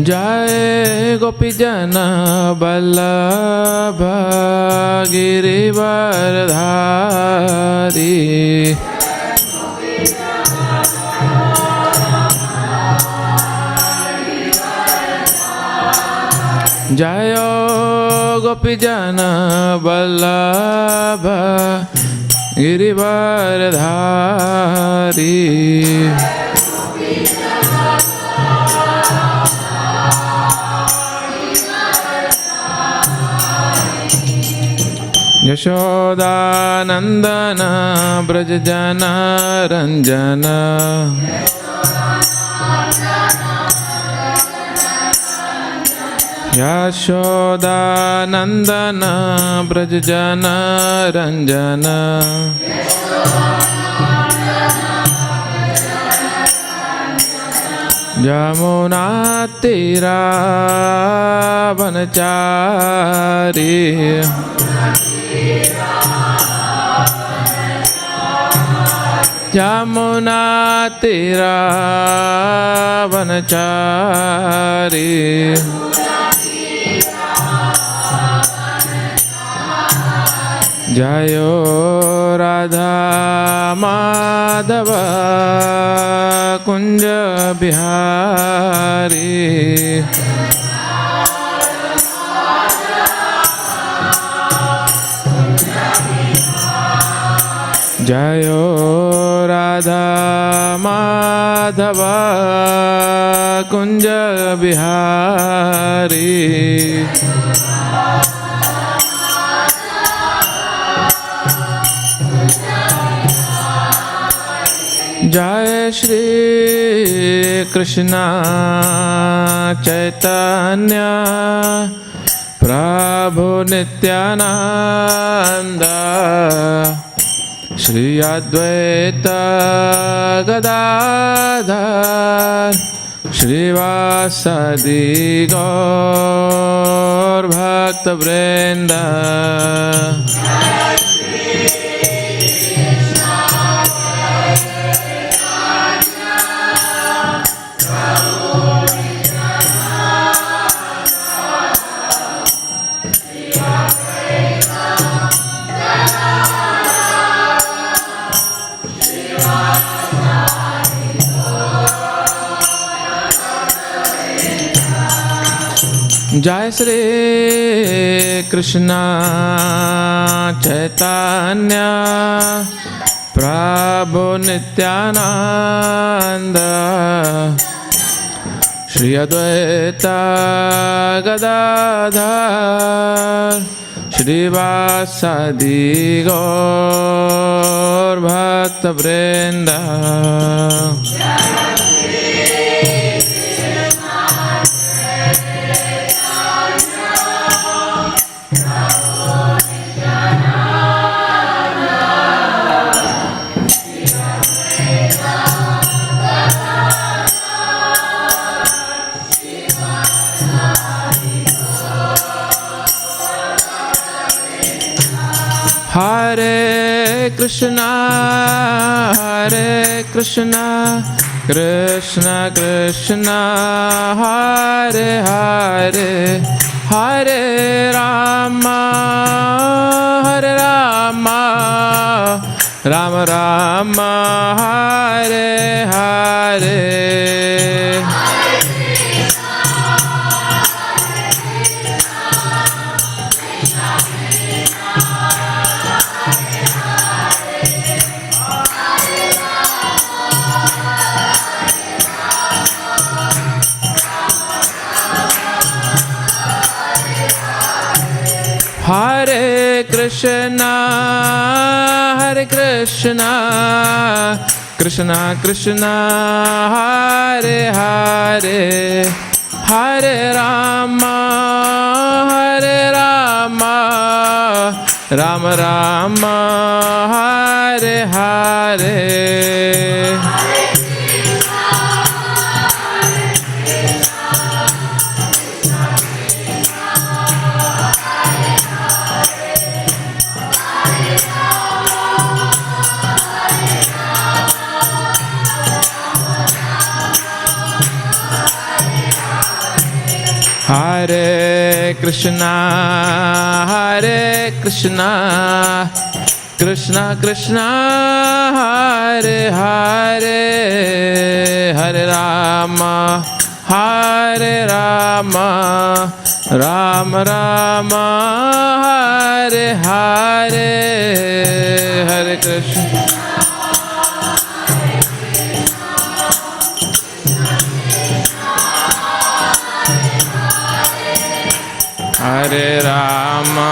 Jai Gopi Jana Vallabha Girivardhari Jai Gopi Jana Vallabha Girivardhari Yashoda Nandana Brajajana Ranjana Yashoda Nandana Brajajana Ranjana Jamuna Tira Vanachari Jamuna Tira Vanachari Jayo Radha Madhava Kunja Bihari Jayo Radha Madhava Kunja Bihari Jai Shri Krishna Chaitanya Prabhu Nityananda Shri Advaita Gadadhar Shri Vasadi Gaur Bhakta Vrinda Jai Shri Krishna Chaitanya Prabhu Nityananda Shri Advaita Gadadhar Shri Vasadi Gaur Bhakta Vrinda Hare Krishna, Krishna Krishna, Hare Hare, Hare Rama, Rama Rama, Hare Hare. Hare Krishna, Krishna Krishna, Hare Hare, Hare Rama, Rama Rama, Hare Hare. Hare Krishna, Hare Krishna, Krishna Krishna, Hare Hare, Hare Rama, Hare Rama, Rama Rama, Hare Hare, Hare Krishna. Hare Rama,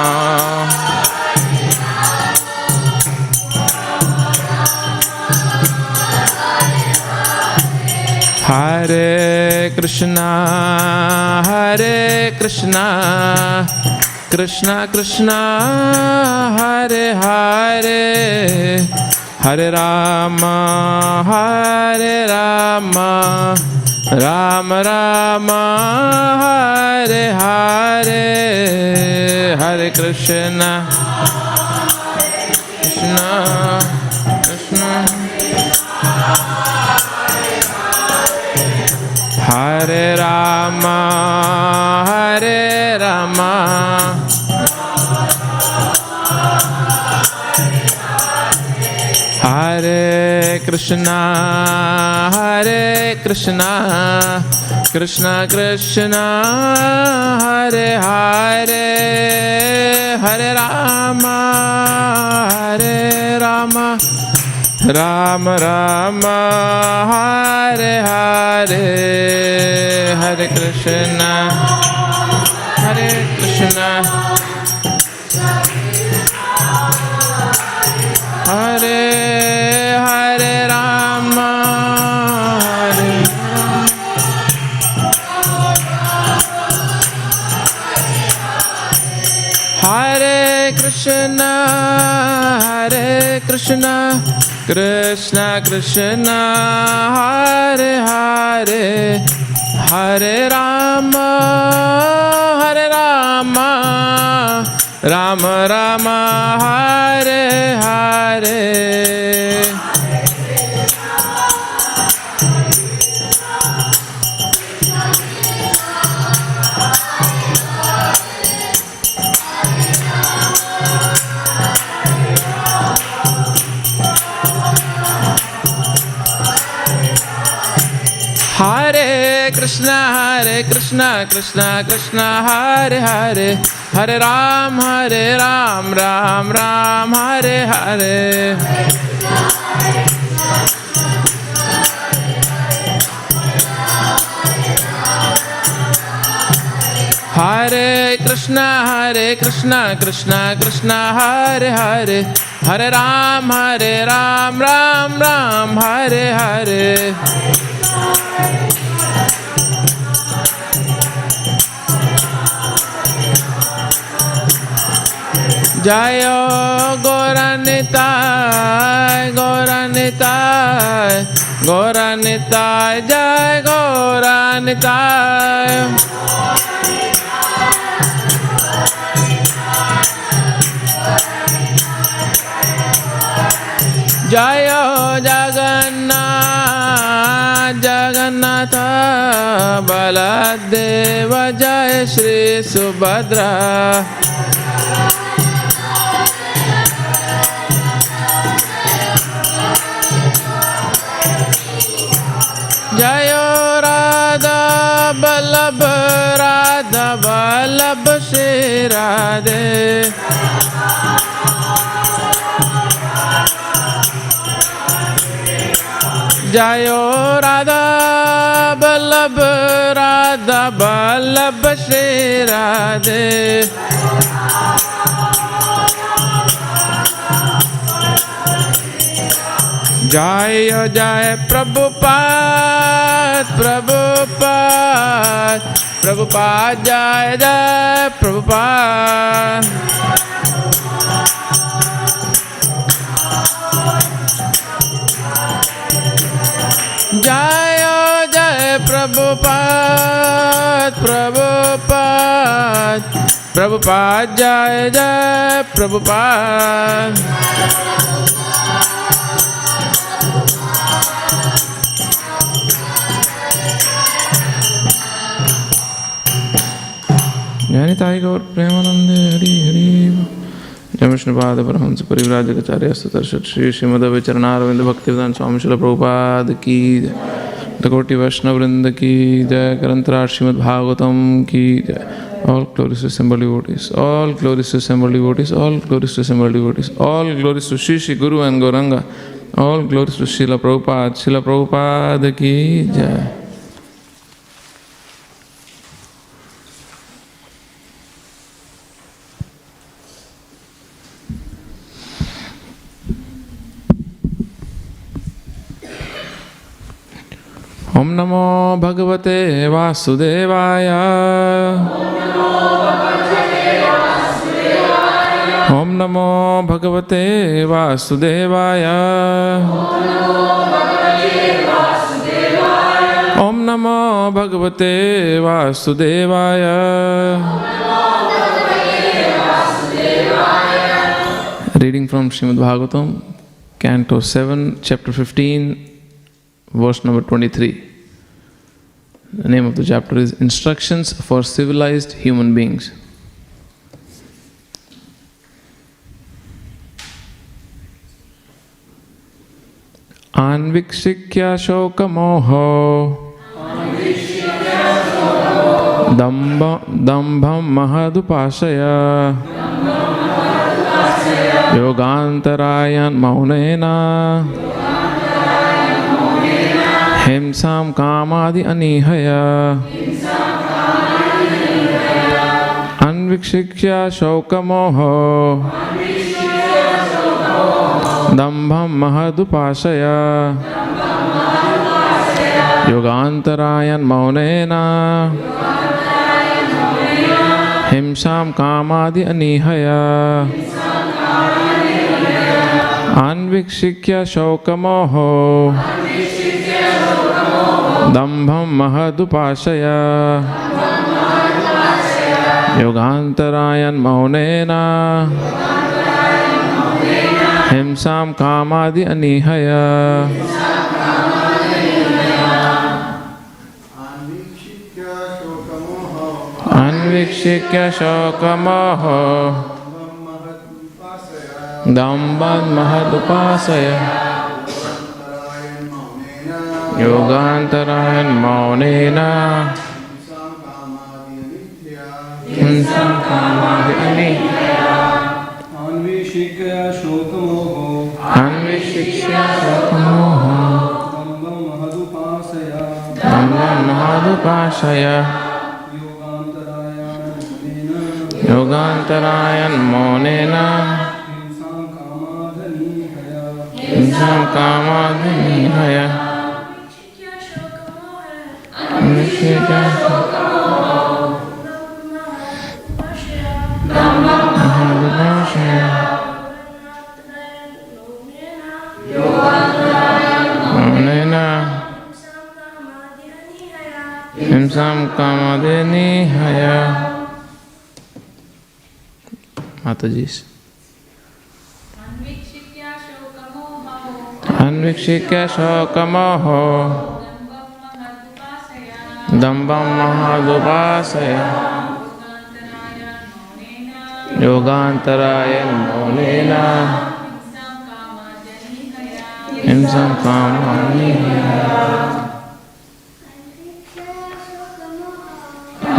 Hare Krishna, Hare Krishna, Krishna Krishna, Hare Hare, Hare Rama, Hare Rama, Rama Rama, Hare Hare, Hare Krishna, Krishna Krishna, Hare Rama, Hare Rama, Hare Krishna, Hare Krishna, Krishna Krishna, Hare Hare, Hare Rama, Hare Rama, Rama Rama, Hare Hare, Hare Krishna, Hare Krishna, Hare Hare Rama, Hare Hare Krishna, Hare Krishna, Krishna Krishna, Hare Hare, Hare Rama, Hare Rama, Rama Rama, Hare Hare. Hare Krishna, Krishna Krishna, Hare Hare, Hare Ram, Ram Ram, Hare Hare. Hare Krishna, Krishna Krishna, Hare Hare, Hare Ram, Ram Ram, Hare Hare. Jayo Gauranitai, Gauranitai, Gauranitai, Jai Gauranitai. Jayo Jagannath, Jagannatha, Baladeva, Jai Shri Subhadra. Jayo Radha Vallabh Shri Radhe. Jayo Radha Vallabh Shri Radhe. Jai Jai Prabhupada, Prabhupada, Prabhupada, Jai Jai Prabhupada. Jai Jai Prabhupada, Prabhupada, Prabhupada, Jai Jai Prabhupada. Janitai Gaur Premanande Hari Hari. Jai Vishnupada Paramahansa Parivrajakacarya Sutarshat Shri Śrīmad Bhāgavatam Bhaktivedanta Swami Śrīla Prabhupada Ki Jai. Dakoti Vaishnava Vrinda Ki Jai. Karantara Śrīmad Bhāgavatam Ki Jai. All glories to assembled devotees, all glories to assembled devotees, all glories to assembled devotees, all glories to Shri Shri Guru and Gauranga, all glories to Śrīla Prabhupada Ki Jai. Om Namo Bhagavate Vasudevaya. Om Namo Bhagavate Vasudevaya. Om Namo Bhagavate Vasudevaya. Reading from Śrīmad Bhāgavatam, Canto 7, Chapter 15, verse number 23. The name of the chapter is Instructions for Civilized Human Beings. Anvikshikya shoka moho dambham mahadupashaya yogantarayan maunena Himsam kamadi anihaya Anvikshikya shoka moho dambham mahadupashaya yogantarayan maunena Himsam kamadi anihaya Anvikshikya shoka moho dambham mahadupashaya yogantarayan maunena himsam kamadi anihaya anvikshikya shoka moho dambham mahadupasaya Yogantarayan maunena Himsam kamadi anihaya Anvikshikya shoka moho dambham mahadupasaya Yogantarayan maunena Himsam kamadi anihaya Anvikshikya shoka moho dambham mahadupasaya yogantarayan maunena himsam kamadi anihaya. Mataji's. Anvikshikya shoka moho dambham mahadupasaya yogantarayan maunena himsam kamadi anihaya.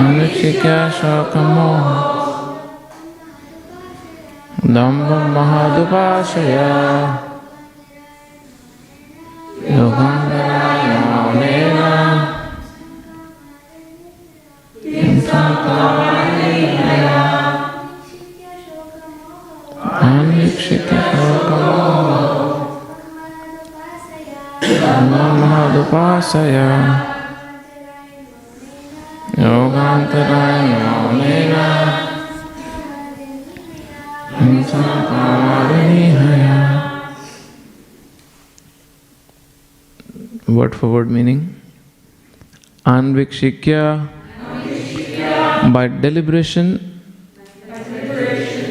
Anvikshikya shoka moho dambham mahadupasaya yogantarayan maunena himsam kamadi anihaya. Anvikshikya shoka moho dambham mahadupasaya yogantarayan maunena himsam kamadi anihaya. Word for word meaning. Anvikshikya, by deliberation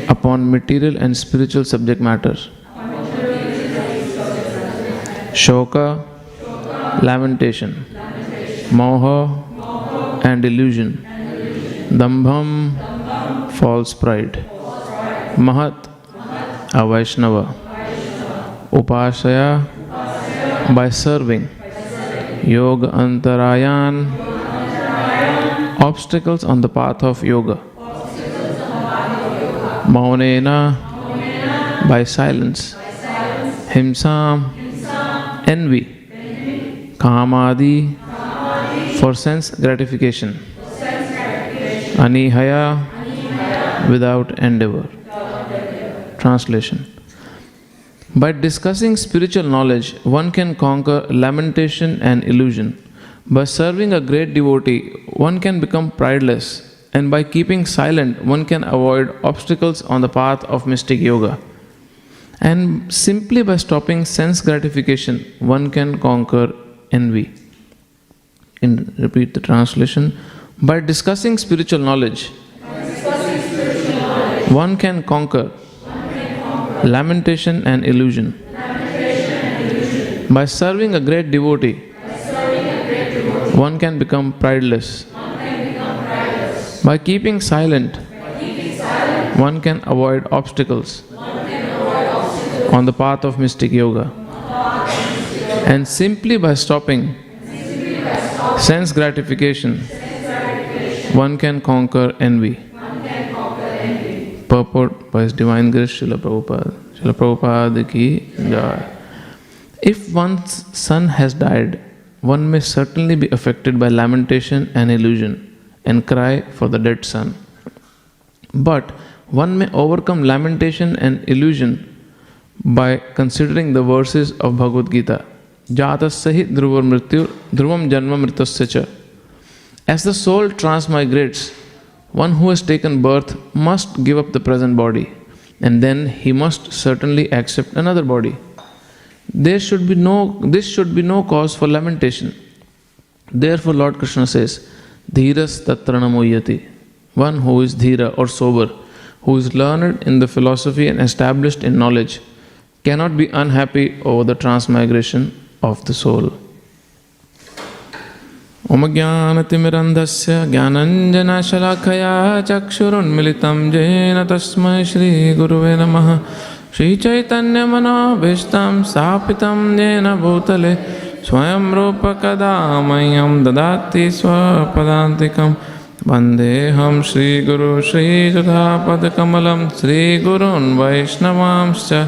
upon material and spiritual subject matter. Shoka, lamentation. Moha and illusion. Dambham false pride. Mahat, a Vaishnava. Upasaya, by serving. Yoga Antarayan, obstacles on the path of yoga. Maunena, by silence. Himsam, envy. Kamadi, for sense gratification. Anihaya, without endeavor. Translation. By discussing spiritual knowledge, one can conquer lamentation and illusion. By serving a great devotee, one can become prideless. And by keeping silent, one can avoid obstacles on the path of mystic yoga. And simply by stopping sense gratification, one can conquer envy. Repeat the translation. By discussing spiritual knowledge, one can conquer lamentation and illusion. By serving a great devotee, one can become prideless. By keeping silent, one can avoid obstacles on the path of mystic yoga. And simply by stopping sense gratification, one can conquer envy. Purport by His Divine Grace Srila Prabhupada. Srila Prabhupada ki jai. If one's son has died, one may certainly be affected by lamentation and illusion and cry for the dead son. But one may overcome lamentation and illusion by considering the verses of Bhagavad Gita. Jatasya dhruvam mrityu dhruvam janma mritasya cha. As the soul transmigrates, one who has taken birth must give up the present body, and then he must certainly accept another body. This should be no cause for lamentation. Therefore Lord Krishna says, Dhiras tatra namoyati. One who is dhira or sober, who is learned in the philosophy and established in knowledge, cannot be unhappy over the transmigration of the soul. Om Jnanatimirandhasya Jnananjana Shalakaya Chakshurunmilitam Jena Tasmai Shri Guruve Namaha Shri Chaitanya Manobhishtam Sapitam Jena Bhutale Swayam Rupa Kadamayam Dadati Swapadantikam Vandeham Shri Guru Shri Judhapad Shri Gurun Vaishnavamscha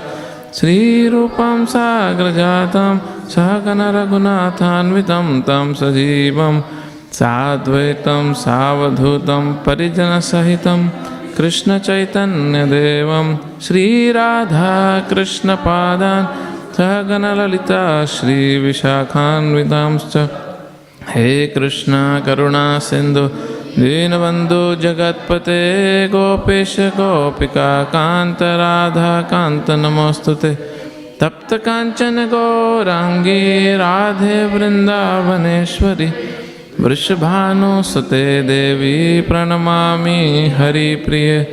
Shri Rupam Sagrajatam Sakana Raghunathanvitam Tam Sajivam Sadvaitam Savadhutam Parijana Sahitam Krishna Chaitanya Devam Shri Radha Krishna Padan Sagana Lalita Shri Vishakhanvitamscha He Krishna Karuna Sindhu Dinabandhu Jagatpate Gopesha Gopika Kanta Radha Kanta Namostute Tapta Kanchana Gaurangi Radhe Vrindavaneshwari Vrishabhanu Sute Devi Pranamami Hari Priye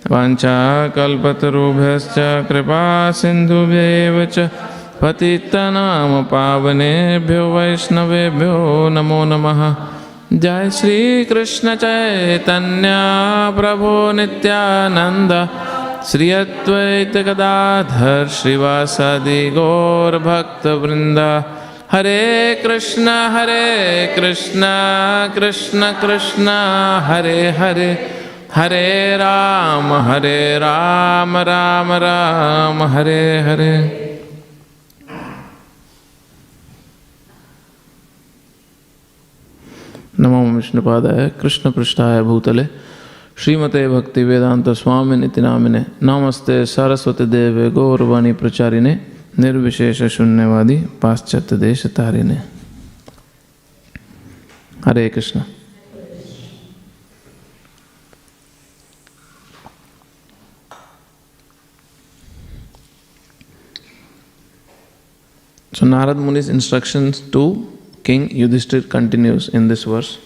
Vancha Kalpatarubhyascha Kripa Sindhubhyevacha Patitanam Pavanebhyo Vaishnavebhyo Namo Namaha Jai Shri Krishna Chaitanya Prabhu Nityananda Shri Advaita Gadadhar Shrivasadi Gaur Bhakta Vrinda Hare Krishna Krishna Krishna Hare Hare Hare Rama Rama Rama Hare Hare. Namo Vishnupadaya Krishna Prishtaya Bhutale Śrīmate Bhaktivedanta Swami Niti Namine Namaste Saraswati Deve Gaurvani Pracharine Nirvishesha Shunyavadi Paschatya Desha Tarine. Hare Krishna. So Narad Muni's instructions to King Yudhishthira continues in this verse.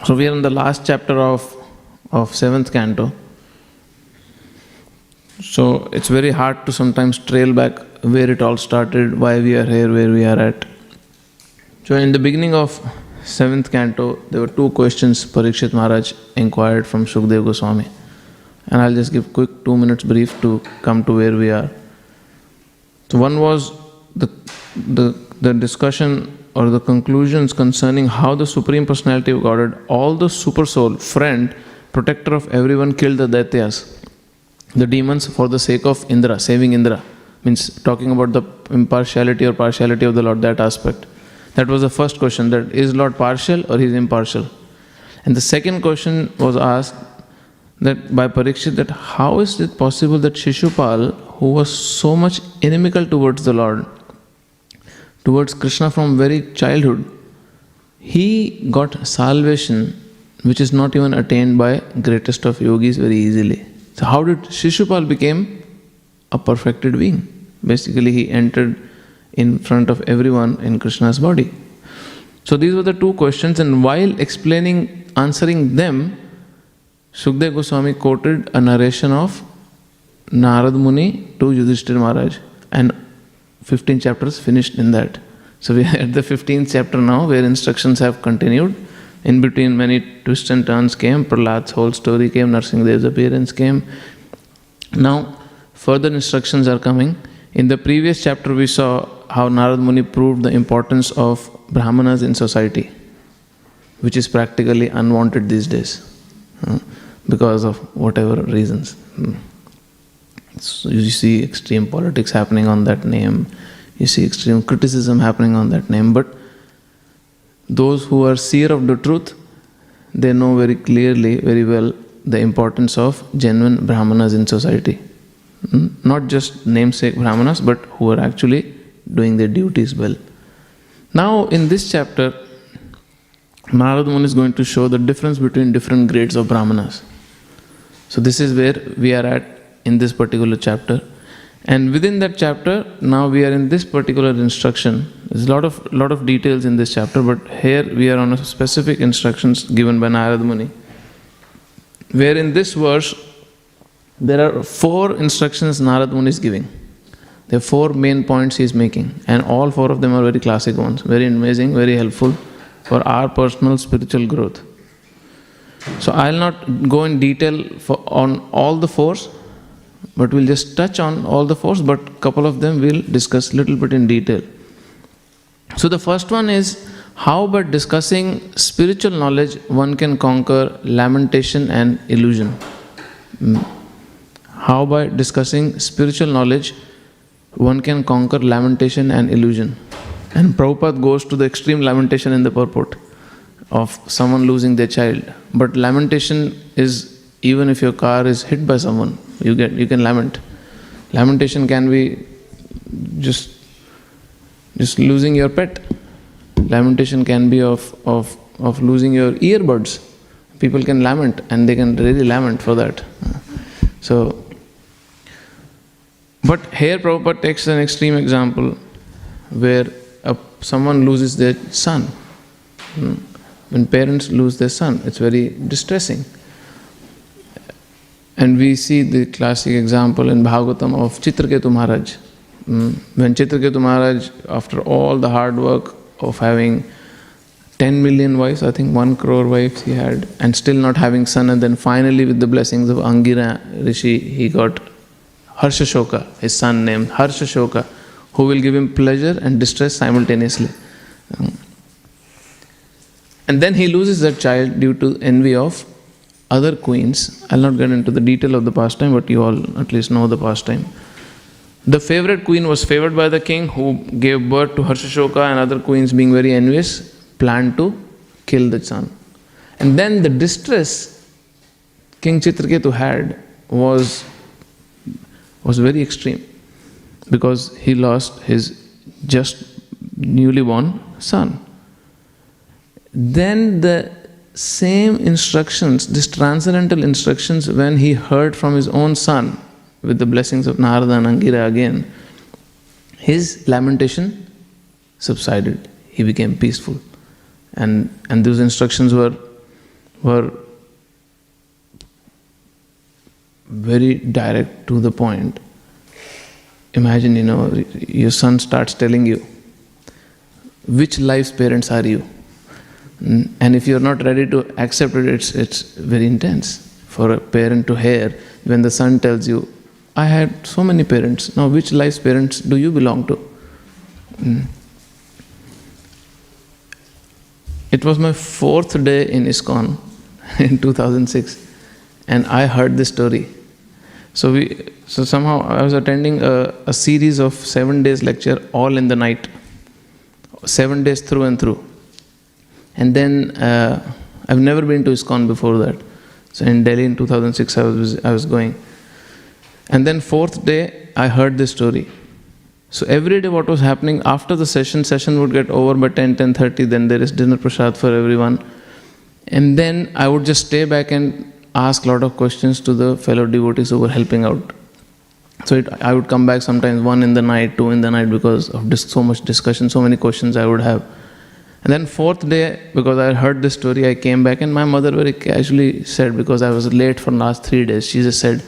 So we are in the last chapter of 7th canto. So it's very hard to sometimes trail back where it all started, why we are here, where we are at. So in the beginning of 7th canto, there were two questions Parikshit Maharaj inquired from Shukdev Goswami. And I'll just give quick 2 minutes brief to come to where we are. So one was the discussion or the conclusions concerning how the Supreme Personality of Godhead, all the super soul, friend, protector of everyone, killed the Daityas, the demons, for the sake of Indra, saving Indra. Means talking about the impartiality or partiality of the Lord, that aspect. That was the first question, that is Lord partial or he is impartial? And the second question was asked that by Parikshit, that how is it possible that Shishupal, who was so much inimical towards the Lord, towards Krishna from very childhood, he got salvation which is not even attained by greatest of yogis very easily. So how did Shishupal become a perfected being? Basically, he entered in front of everyone in Krishna's body. So these were the two questions, and while answering them, Shukdev Goswami quoted a narration of Narad Muni to Yudhishthira Maharaj, and 15 chapters finished in that. So we are at the 15th chapter now, where instructions have continued. In between, many twists and turns came. Prahlad's whole story came, Narsinghdev's appearance came. Now, further instructions are coming. In the previous chapter, we saw how Narad Muni proved the importance of Brahmanas in society, which is practically unwanted these days because of whatever reasons. So you see extreme politics happening on that name, you see extreme criticism happening on that name, but those who are seer of the truth, they know very clearly, very well, the importance of genuine Brahmanas in society. Not just namesake Brahmanas, but who are actually doing their duties well. Now, in this chapter, Narad Muni is going to show the difference between different grades of Brahmanas. So this is where we are at in this particular chapter. And within that chapter, now we are in this particular instruction. There's a lot of details in this chapter, but here we are on a specific instructions given by Narad Muni, where in this verse, there are 4 instructions Narad Muni is giving. There are 4 main points he is making, and all 4 of them are very classic ones, very amazing, very helpful for our personal spiritual growth. So I'll not go in detail on all the 4s, but we'll just touch on all the 4s, but a couple of them we'll discuss a little bit in detail. So the first one is how by discussing spiritual knowledge one can conquer lamentation and illusion. How by discussing spiritual knowledge one can conquer lamentation and illusion. And Prabhupada goes to the extreme lamentation in the purport of someone losing their child. But lamentation is, even if your car is hit by someone, you can lament. Lamentation can be just losing your pet. Lamentation can be of losing your earbuds. People can lament, and they can really lament for that. So, but here Prabhupada takes an extreme example where someone loses their son. When parents lose their son, it's very distressing. And we see the classic example in Bhagavatam of Chitraketu Maharaj. When Chitraketu Maharaj, after all the hard work of having 10 million wives, I think 1 crore wives he had, and still not having son, and then finally with the blessings of Angira Rishi, he got Harshashoka, his son named Harshashoka, who will give him pleasure and distress simultaneously. And then he loses that child due to envy of other queens. I'll not get into the detail of the pastime, but you all at least know the pastime. The favorite queen was favored by the king, who gave birth to Harshashoka, and other queens, being very envious, planned to kill the son. And then the distress King Chitraketu had was very extreme, because he lost his just newly born son. Then the same instructions, these transcendental instructions, when he heard from his own son, with the blessings of Narada and Angira again, his lamentation subsided. He became peaceful. And those instructions were very direct, to the point. Imagine, your son starts telling you, which life's parents are you? And if you're not ready to accept it, it's very intense for a parent to hear when the son tells you, I had so many parents, now which life's parents do you belong to? It was my 4th day in ISKCON in 2006, and I heard this story. So somehow I was attending a series of 7 days lecture, all in the night, 7 days through and through. And then I've never been to ISKCON before that. So in Delhi in 2006 I was going. And then 4th day I heard this story. So every day what was happening after the session would get over by 10:30, then there is dinner prasad for everyone. And then I would just stay back and ask a lot of questions to the fellow devotees who were helping out. So I would come back sometimes 1 in the night, 2 in the night, because of so much discussion, so many questions I would have. And then 4th day, because I heard this story, I came back, and my mother very casually said, because I was late for the last 3 days, she just said,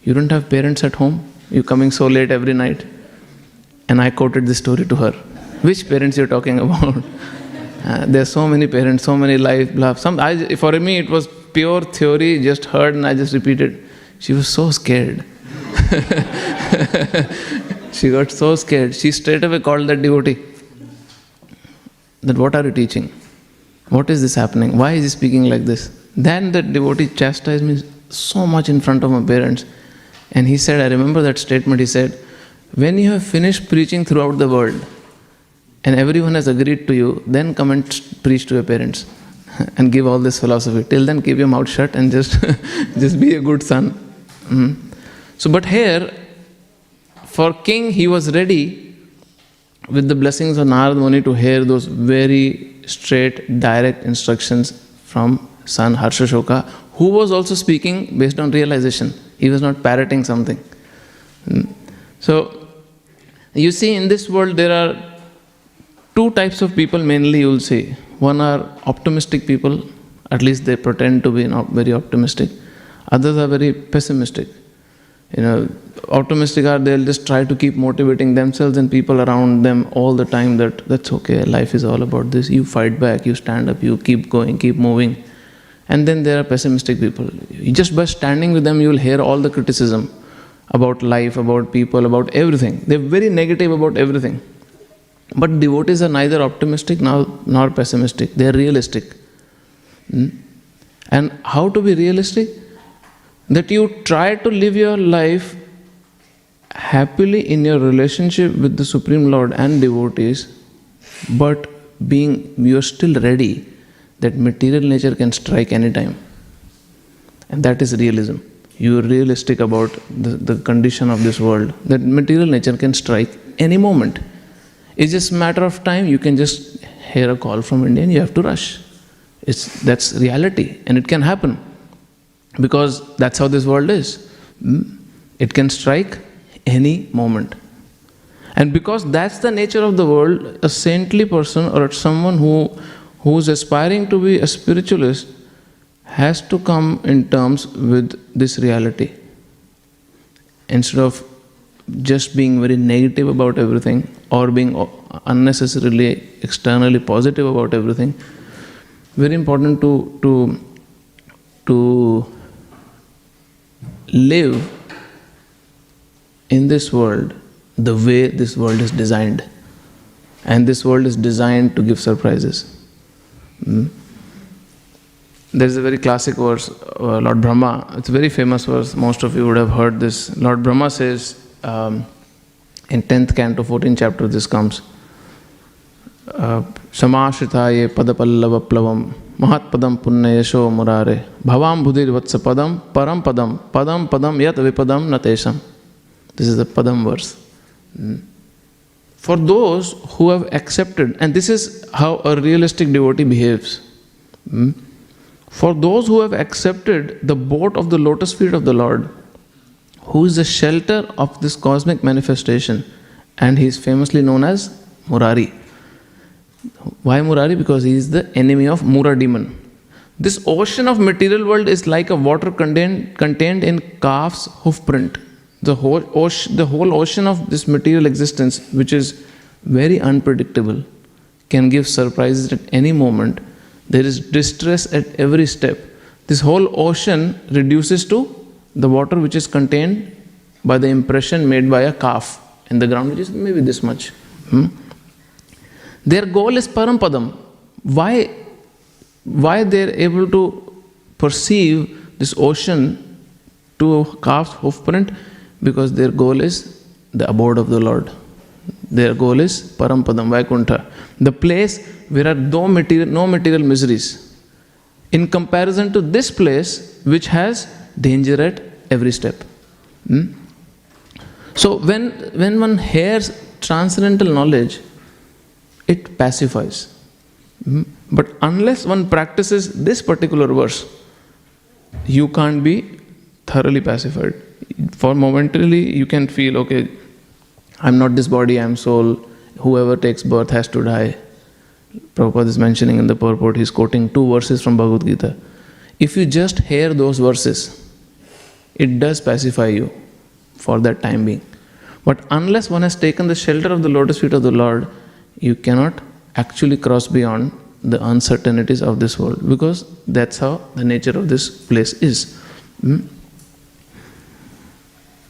you don't have parents at home? You're coming so late every night? And I quoted this story to her. Which parents you're talking about? There are so many parents, so many life, blah. For me, it was pure theory, just heard and I just repeated. She was so scared. She got so scared. She straight away called that devotee. That what are you teaching? What is this happening? Why is he speaking like this? Then that devotee chastised me so much in front of my parents. And he said, I remember that statement, he said, when you have finished preaching throughout the world and everyone has agreed to you, then come and preach to your parents and give all this philosophy. Till then keep your mouth shut and just be a good son. So but here, for king, he was ready with the blessings of Narad Muni to hear those very straight, direct instructions from son Harshashoka, who was also speaking based on realization. He was not parroting something. So, you see, in this world there are 2 types of people mainly you will see. One are optimistic people, at least they pretend to be not very optimistic. Others are very pessimistic. Optimistic are, they'll just try to keep motivating themselves and people around them all the time that that's okay, life is all about this. You fight back, you stand up, you keep going, keep moving. And then there are pessimistic people. Just by standing with them, you will hear all the criticism about life, about people, about everything. They're very negative about everything. But devotees are neither optimistic nor pessimistic. They're realistic. And how to be realistic? That you try to live your life happily in your relationship with the Supreme Lord and devotees, but you're still ready that material nature can strike anytime. And that is realism. You are realistic about the condition of this world, that material nature can strike any moment. It's just a matter of time. You can just hear a call from India and you have to rush. That's reality, and it can happen because that's how this world is. It can strike any moment. And because that's the nature of the world, a saintly person or someone who is aspiring to be a spiritualist has to come in terms with this reality. Instead of just being very negative about everything or being unnecessarily externally positive about everything, very important to live in this world the way this world is designed. And this world is designed to give surprises. There is a very classic verse, Lord Brahma, it's a very famous verse, most of you would have heard this. Lord Brahma says, in 10th canto, 14th chapter, this comes, Samashritaye padapallava plavam mahatpadam punnayasho murare bhavam buddhir vatsa padam param padam yat vipadam natesham. This is the padam verse. For those who have accepted, and this is how a realistic devotee behaves. For those who have accepted the boat of the lotus feet of the Lord, who is the shelter of this cosmic manifestation, and he is famously known as Murari. Why Murari? Because he is the enemy of Mura demon. This ocean of material world is like a water contained in calf's hoof print. The whole ocean of this material existence, which is very unpredictable, can give surprises at any moment. There is distress at every step. This whole ocean reduces to the water which is contained by the impression made by a calf in the ground, which is maybe this much. Their goal is Parampadam. Why they are able to perceive this ocean to a calf's hoofprint? Because their goal is the abode of the Lord. Their goal is Parampadam, Vaikuntha, the place where are no material miseries, in comparison to this place which has danger at every step. So when one hears transcendental knowledge, it pacifies. But unless one practices this particular verse, you can't be thoroughly pacified. For momentarily you can feel, okay, I'm not this body, I'm soul, whoever takes birth has to die. Prabhupada is mentioning in the purport, he's quoting 2 verses from Bhagavad Gita. If you just hear those verses, it does pacify you for that time being. But unless one has taken the shelter of the lotus feet of the Lord, you cannot actually cross beyond the uncertainties of this world, because that's how the nature of this place is.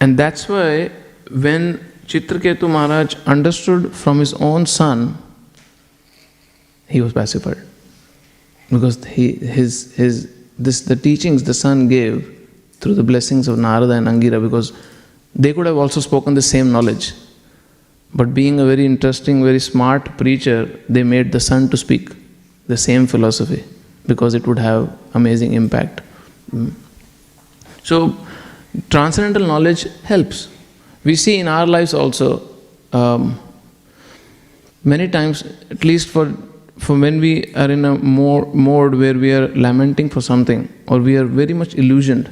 And that's why when Chitraketu Maharaj understood from his own son, he was pacified. Because the teachings the son gave through the blessings of Narada and Angira, because they could have also spoken the same knowledge. But being a very interesting, very smart preacher, they made the son to speak the same philosophy, because it would have amazing impact. So, transcendental knowledge helps. We see in our lives also, many times, at least for when we are in a mode where we are lamenting for something, or we are very much illusioned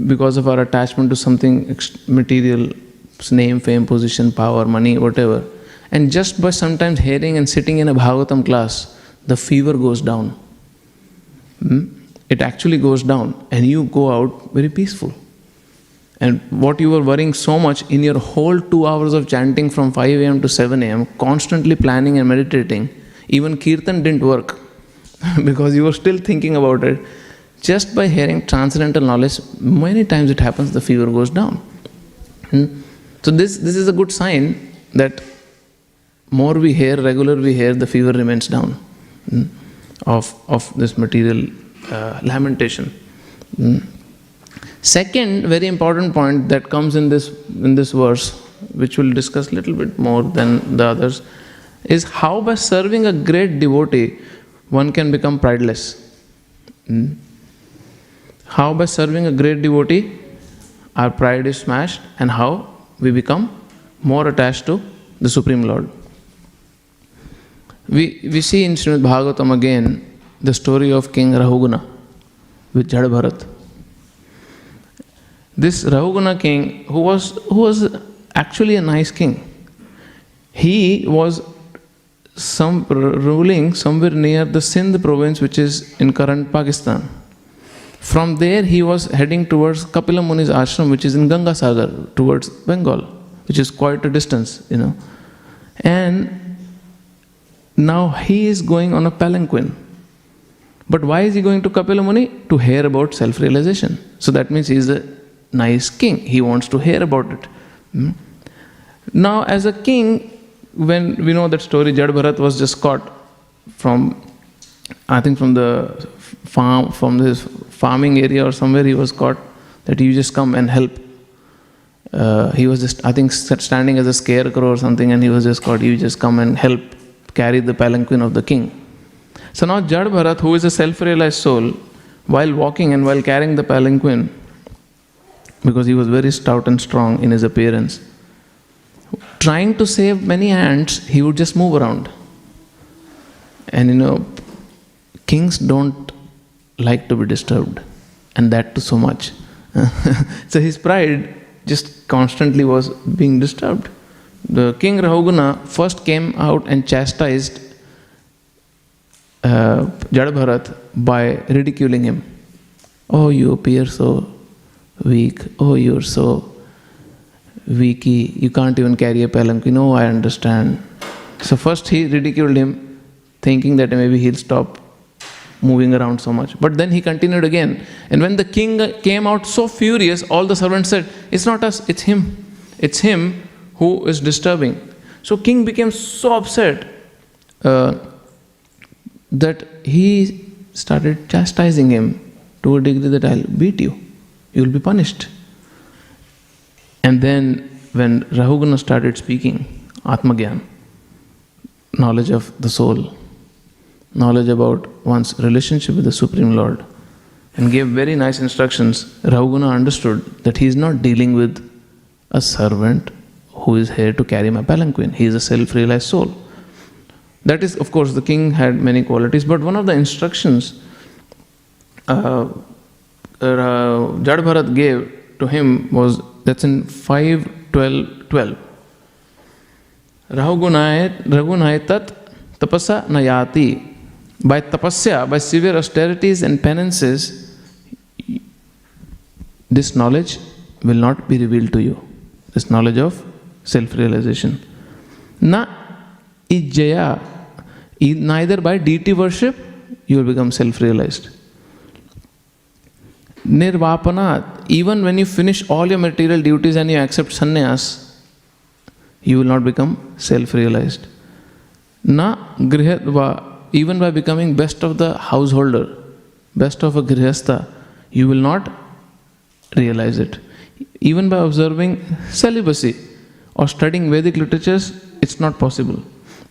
because of our attachment to something material, name, fame, position, power, money, whatever. And just by sometimes hearing and sitting in a Bhagavatam class, the fever goes down. It actually goes down, and you go out very peaceful. And what you were worrying so much in your whole 2 hours of chanting from 5 a.m. to 7 a.m., constantly planning and meditating, even kirtan didn't work because you were still thinking about it. Just by hearing transcendental knowledge, many times it happens, the fever goes down. So this is a good sign that more we hear, regular we hear, the fever remains down of this material lamentation. Second very important point that comes in this verse, which we'll discuss a little bit more than the others, is how by serving a great devotee one can become prideless. How by serving a great devotee our pride is smashed, and how we become more attached to the Supreme Lord. We see in Śrīmad Bhāgavatam again the story of King Rahuguna with Jada Bharat. This Rahuguna king, who was actually a nice king, he was ruling somewhere near the Sindh province, which is in current Pakistan. From there he was heading towards Kapila Muni's ashram, which is in Ganga Sagar, towards Bengal, which is quite a distance, And now he is going on a palanquin. But why is he going to Kapila Muni? To hear about self-realization. So that means he is a nice king. He wants to hear about it. Now, as a king, when we know that story, Jada Bharat was just caught from the farm, from this farming area or somewhere he was caught, that you just come and help. He was just, standing as a scarecrow or something, and he was just caught, you just come and help carry the palanquin of the king. So now Jada Bharat, who is a self-realized soul, while walking and while carrying the palanquin, because he was very stout and strong in his appearance, trying to save many ants, he would just move around. And kings don't like to be disturbed, and that too so much. So his pride just constantly was being disturbed. The King Rahuguna first came out and chastised Jada Bharat by ridiculing him. Oh, you appear so weak. Oh, you're so weaky. You can't even carry a palanquin. Oh, I understand. So first he ridiculed him, thinking that maybe he'll stop moving around so much. But then he continued again. And when the king came out so furious, all the servants said, it's not us, it's him. It's him who is disturbing. So king became so upset that he started chastising him to a degree that I'll beat you. You will be punished. And then when Rahuguna started speaking, Atmagyan, knowledge of the soul, knowledge about one's relationship with the Supreme Lord, and gave very nice instructions, Rahuguna understood that he is not dealing with a servant who is here to carry my palanquin. He is a self-realized soul. That is, of course, the king had many qualities, but one of the instructions Jadbharat gave to him was, that's in 5:12. Raghunai tat tapasa nayati. By tapasya, by severe austerities and penances, this knowledge will not be revealed to you. This knowledge of self-realization. Na ijjaya, neither by deity worship you will become self-realized. Nirvapanat, even when you finish all your material duties and you accept sannyas, you will not become self-realized. Na grihadva, even by becoming best of the householder, best of a grihastha, you will not realize it. Even by observing celibacy or studying Vedic literatures, it's not possible.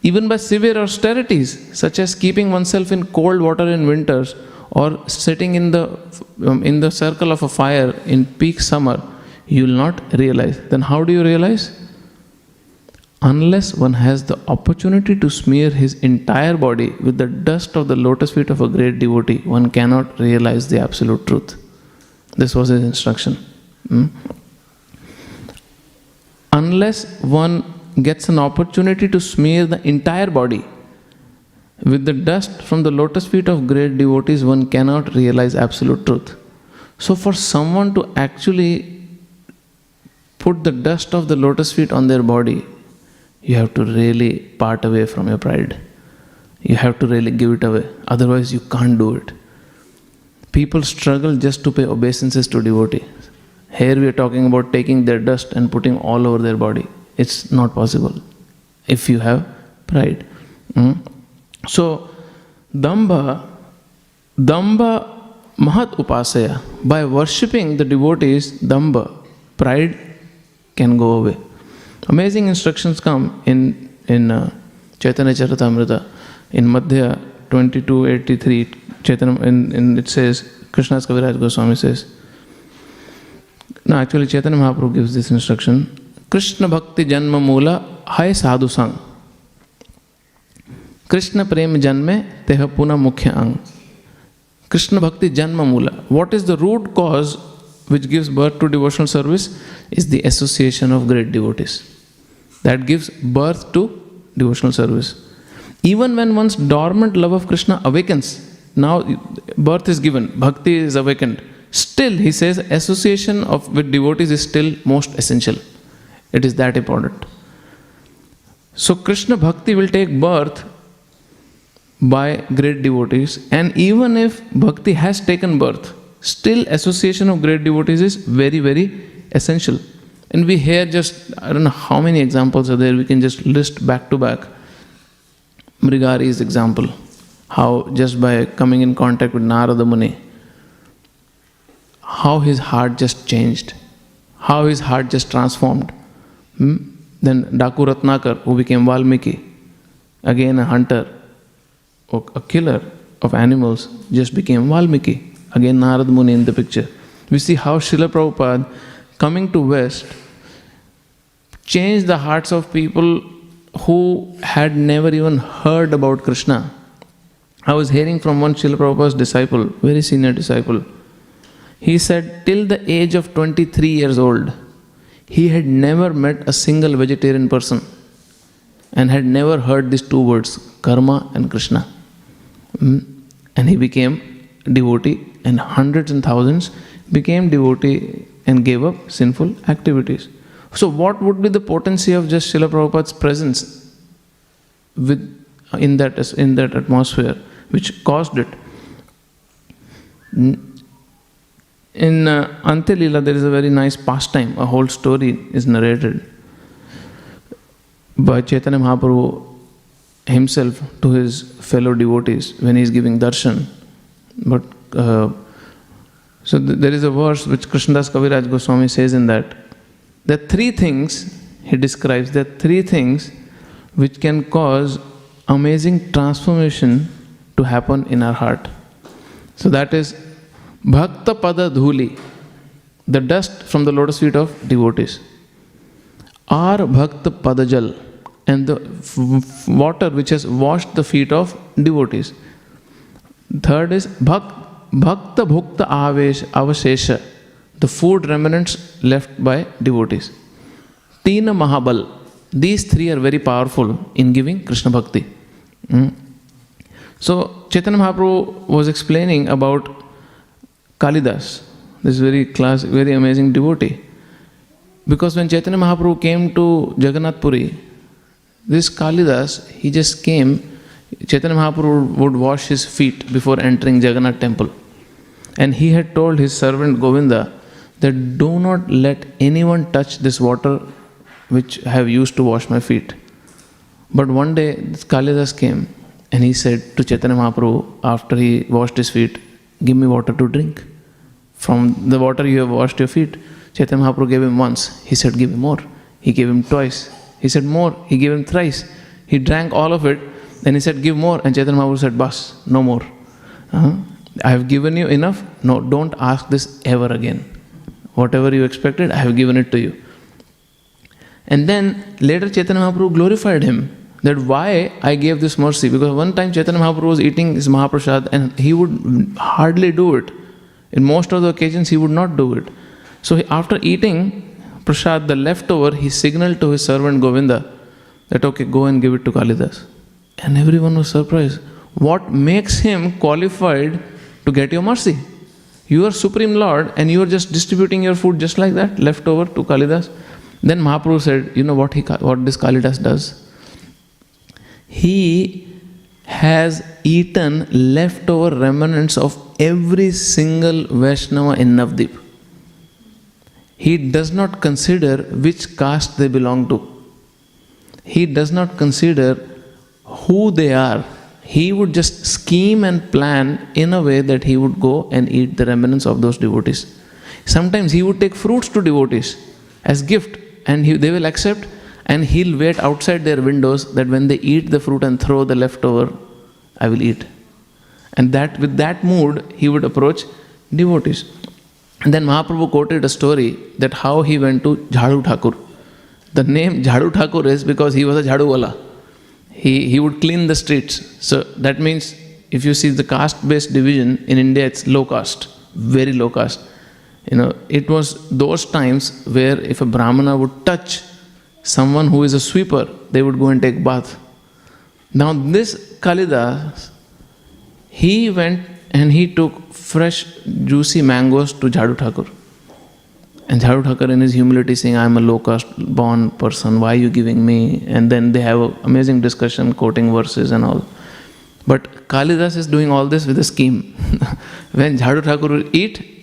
Even by severe austerities, such as keeping oneself in cold water in winters or sitting in the circle of a fire in peak summer, you will not realize. Then how do you realize? Unless one has the opportunity to smear his entire body with the dust of the lotus feet of a great devotee, one cannot realize the absolute truth. This was his instruction. Unless one gets an opportunity to smear the entire body with the dust from the lotus feet of great devotees, one cannot realize absolute truth. So for someone to actually put the dust of the lotus feet on their body, you have to really part away from your pride. You have to really give it away. Otherwise you can't do it. People struggle just to pay obeisances to devotees. Here we are talking about taking their dust and putting all over their body. It's not possible if you have pride. So, Damba Mahat Upasaya. By worshipping the devotees, Damba, pride can go away. Amazing instructions come in Chaitanya Charitamrita. In Madhya 22:83, Chaitanya, it says, Krishna's Kaviraj Goswami says, no, actually Chaitanya Mahaprabhu gives this instruction. Krishna Bhakti Janma Mula Hai Sadhu Sang. Krishna Prem Janme Teha Puna Mukhya Ang. Krishna Bhakti Janma Mula. What is the root cause which gives birth to devotional service? Is the association of great devotees. That gives birth to devotional service. Even when one's dormant love of Krishna awakens, now birth is given, bhakti is awakened. Still, he says, association with devotees is still most essential. It is that important. So Krishna Bhakti will take birth by great devotees, and even if Bhakti has taken birth, still association of great devotees is very, very essential. And we hear just, I don't know how many examples are there, we can just list back to back. Mrigari's example, how just by coming in contact with Narada Muni, how his heart just changed, how his heart just transformed. Then Daku Ratnakar, who became Valmiki, again a hunter, a killer of animals, just became Valmiki. Again Narada Muni in the picture. We see how Srila Prabhupada, coming to West, changed the hearts of people who had never even heard about Krishna. I was hearing from one Srila Prabhupada's disciple, very senior disciple. He said till the age of 23 years old, he had never met a single vegetarian person and had never heard these two words, karma and Krishna. And he became devotee, and hundreds and thousands became devotee and gave up sinful activities. So what would be the potency of just Srila Prabhupada's presence in that atmosphere which caused it? In Ante Leela, there is a very nice pastime. A whole story is narrated by Chaitanya Mahaprabhu himself to his fellow devotees when he is giving darshan. But there is a verse which Krishnadas Kaviraj Goswami says in that. There are three things he describes. There are three things which can cause amazing transformation to happen in our heart. So that is Bhakta Pada Dhuli, the dust from the lotus feet of devotees. Or Bhakta Padajal, and the water which has washed the feet of devotees. Third is Bhakta Bhukta Avashesha, the food remnants left by devotees. Tina Mahabal, these three are very powerful in giving Krishna Bhakti. So Chaitanya Mahaprabhu was explaining about Kalidas, this very amazing devotee. Because when Chaitanya Mahaprabhu came to Jagannath Puri, this Kalidas, he just came. Chaitanya Mahaprabhu would wash his feet before entering Jagannath temple. And he had told his servant Govinda that do not let anyone touch this water which I have used to wash my feet. But one day this Kalidas came and he said to Chaitanya Mahaprabhu after he washed his feet, give me water to drink. From the water you have washed your feet. Chaitanya Mahaprabhu gave him once. He said, give me more. He gave him twice. He said more. He gave him thrice. He drank all of it. Then he said, give more. And Chaitanya Mahaprabhu said, bas, no more. I have given you enough. No, don't ask this ever again. Whatever you expected, I have given it to you. And then later Chaitanya Mahaprabhu glorified him. That why I gave this mercy. Because one time Chaitanya Mahaprabhu was eating his Mahaprasad and he would hardly do it. In most of the occasions he would not do it. So after eating Prasad, the leftover, he signaled to his servant Govinda that okay, go and give it to Kalidas. And everyone was surprised. What makes him qualified to get your mercy? You are Supreme Lord and you are just distributing your food just like that, leftover to Kalidas. Then Mahaprabhu said, you know what this Kalidas does? He has eaten leftover remnants of every single Vaishnava in Navadvip. He does not consider which caste they belong to. He does not consider who they are. He would just scheme and plan in a way that he would go and eat the remnants of those devotees. Sometimes he would take fruits to devotees as gift and they will accept, and he'll wait outside their windows that when they eat the fruit and throw the leftover, I will eat. And that with that mood, he would approach devotees. And then Mahaprabhu quoted a story that how he went to Jhadu Thakur. The name Jhadu Thakur is because he was a Jhadu Wala. He would clean the streets. So that means if you see the caste-based division in India, it's low caste, very low caste. It was those times where if a Brahmana would touch someone who is a sweeper, they would go and take bath. Now this Kalidas, he went and he took fresh juicy mangoes to Jhadu Thakur. And Jhadu Thakur in his humility saying, I am a low caste born person, why are you giving me? And then they have an amazing discussion quoting verses and all. But Kalidas is doing all this with a scheme. When Jhadu Thakur would eat,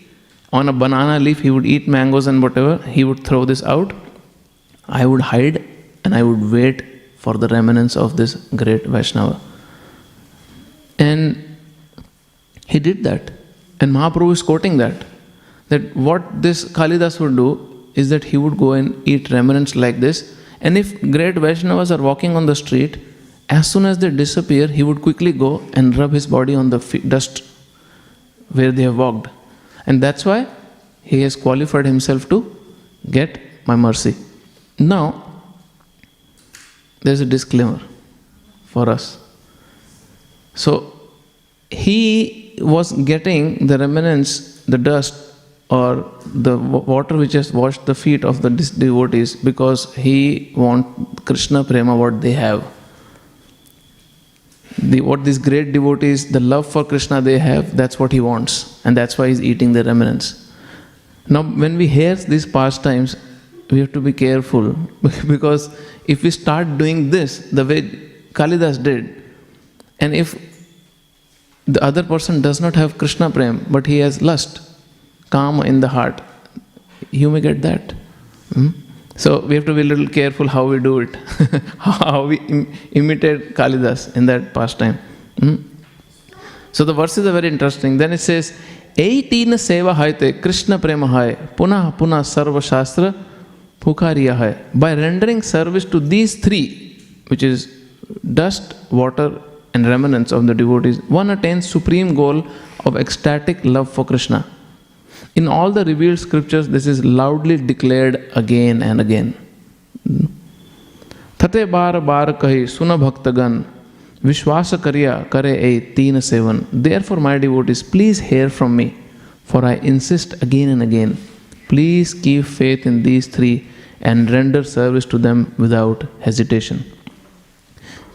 on a banana leaf he would eat mangoes and whatever, he would throw this out. I would hide and I would wait for the remnants of this great Vaishnava. And he did that. And Mahaprabhu is quoting that what this Kalidas would do is that he would go and eat remnants like this. And if great Vaishnavas are walking on the street, as soon as they disappear, he would quickly go and rub his body on the dust where they have walked. And that's why he has qualified himself to get my mercy. Now, there's a disclaimer for us. So, he was getting the remnants, the dust, or the water which has washed the feet of the devotees because he wants Krishna Prema, what they have. What these great devotees, the love for Krishna they have, that's what he wants. And that's why he's eating the remnants. Now, when we hear these pastimes, we have to be careful because if we start doing this the way Kalidas did, and if the other person does not have Krishna prem, but he has lust, kama in the heart. You may get that. So we have to be a little careful how we do it, how we imitate Kalidas in that pastime. So the verses are very interesting. Then it says, Eitina seva haite Krishna prema hai, punah punah sarva shastra pukariya hai. By rendering service to these three, which is dust, water, and remnants of the devotees, one attains supreme goal of ecstatic love for Krishna. In all the revealed scriptures, this is loudly declared again and again. Thate bar bar kahi suna bhaktagan vishwasa karya kare ei teen sevan. Therefore, my devotees, please hear from me, for I insist again and again. Please keep faith in these three and render service to them without hesitation.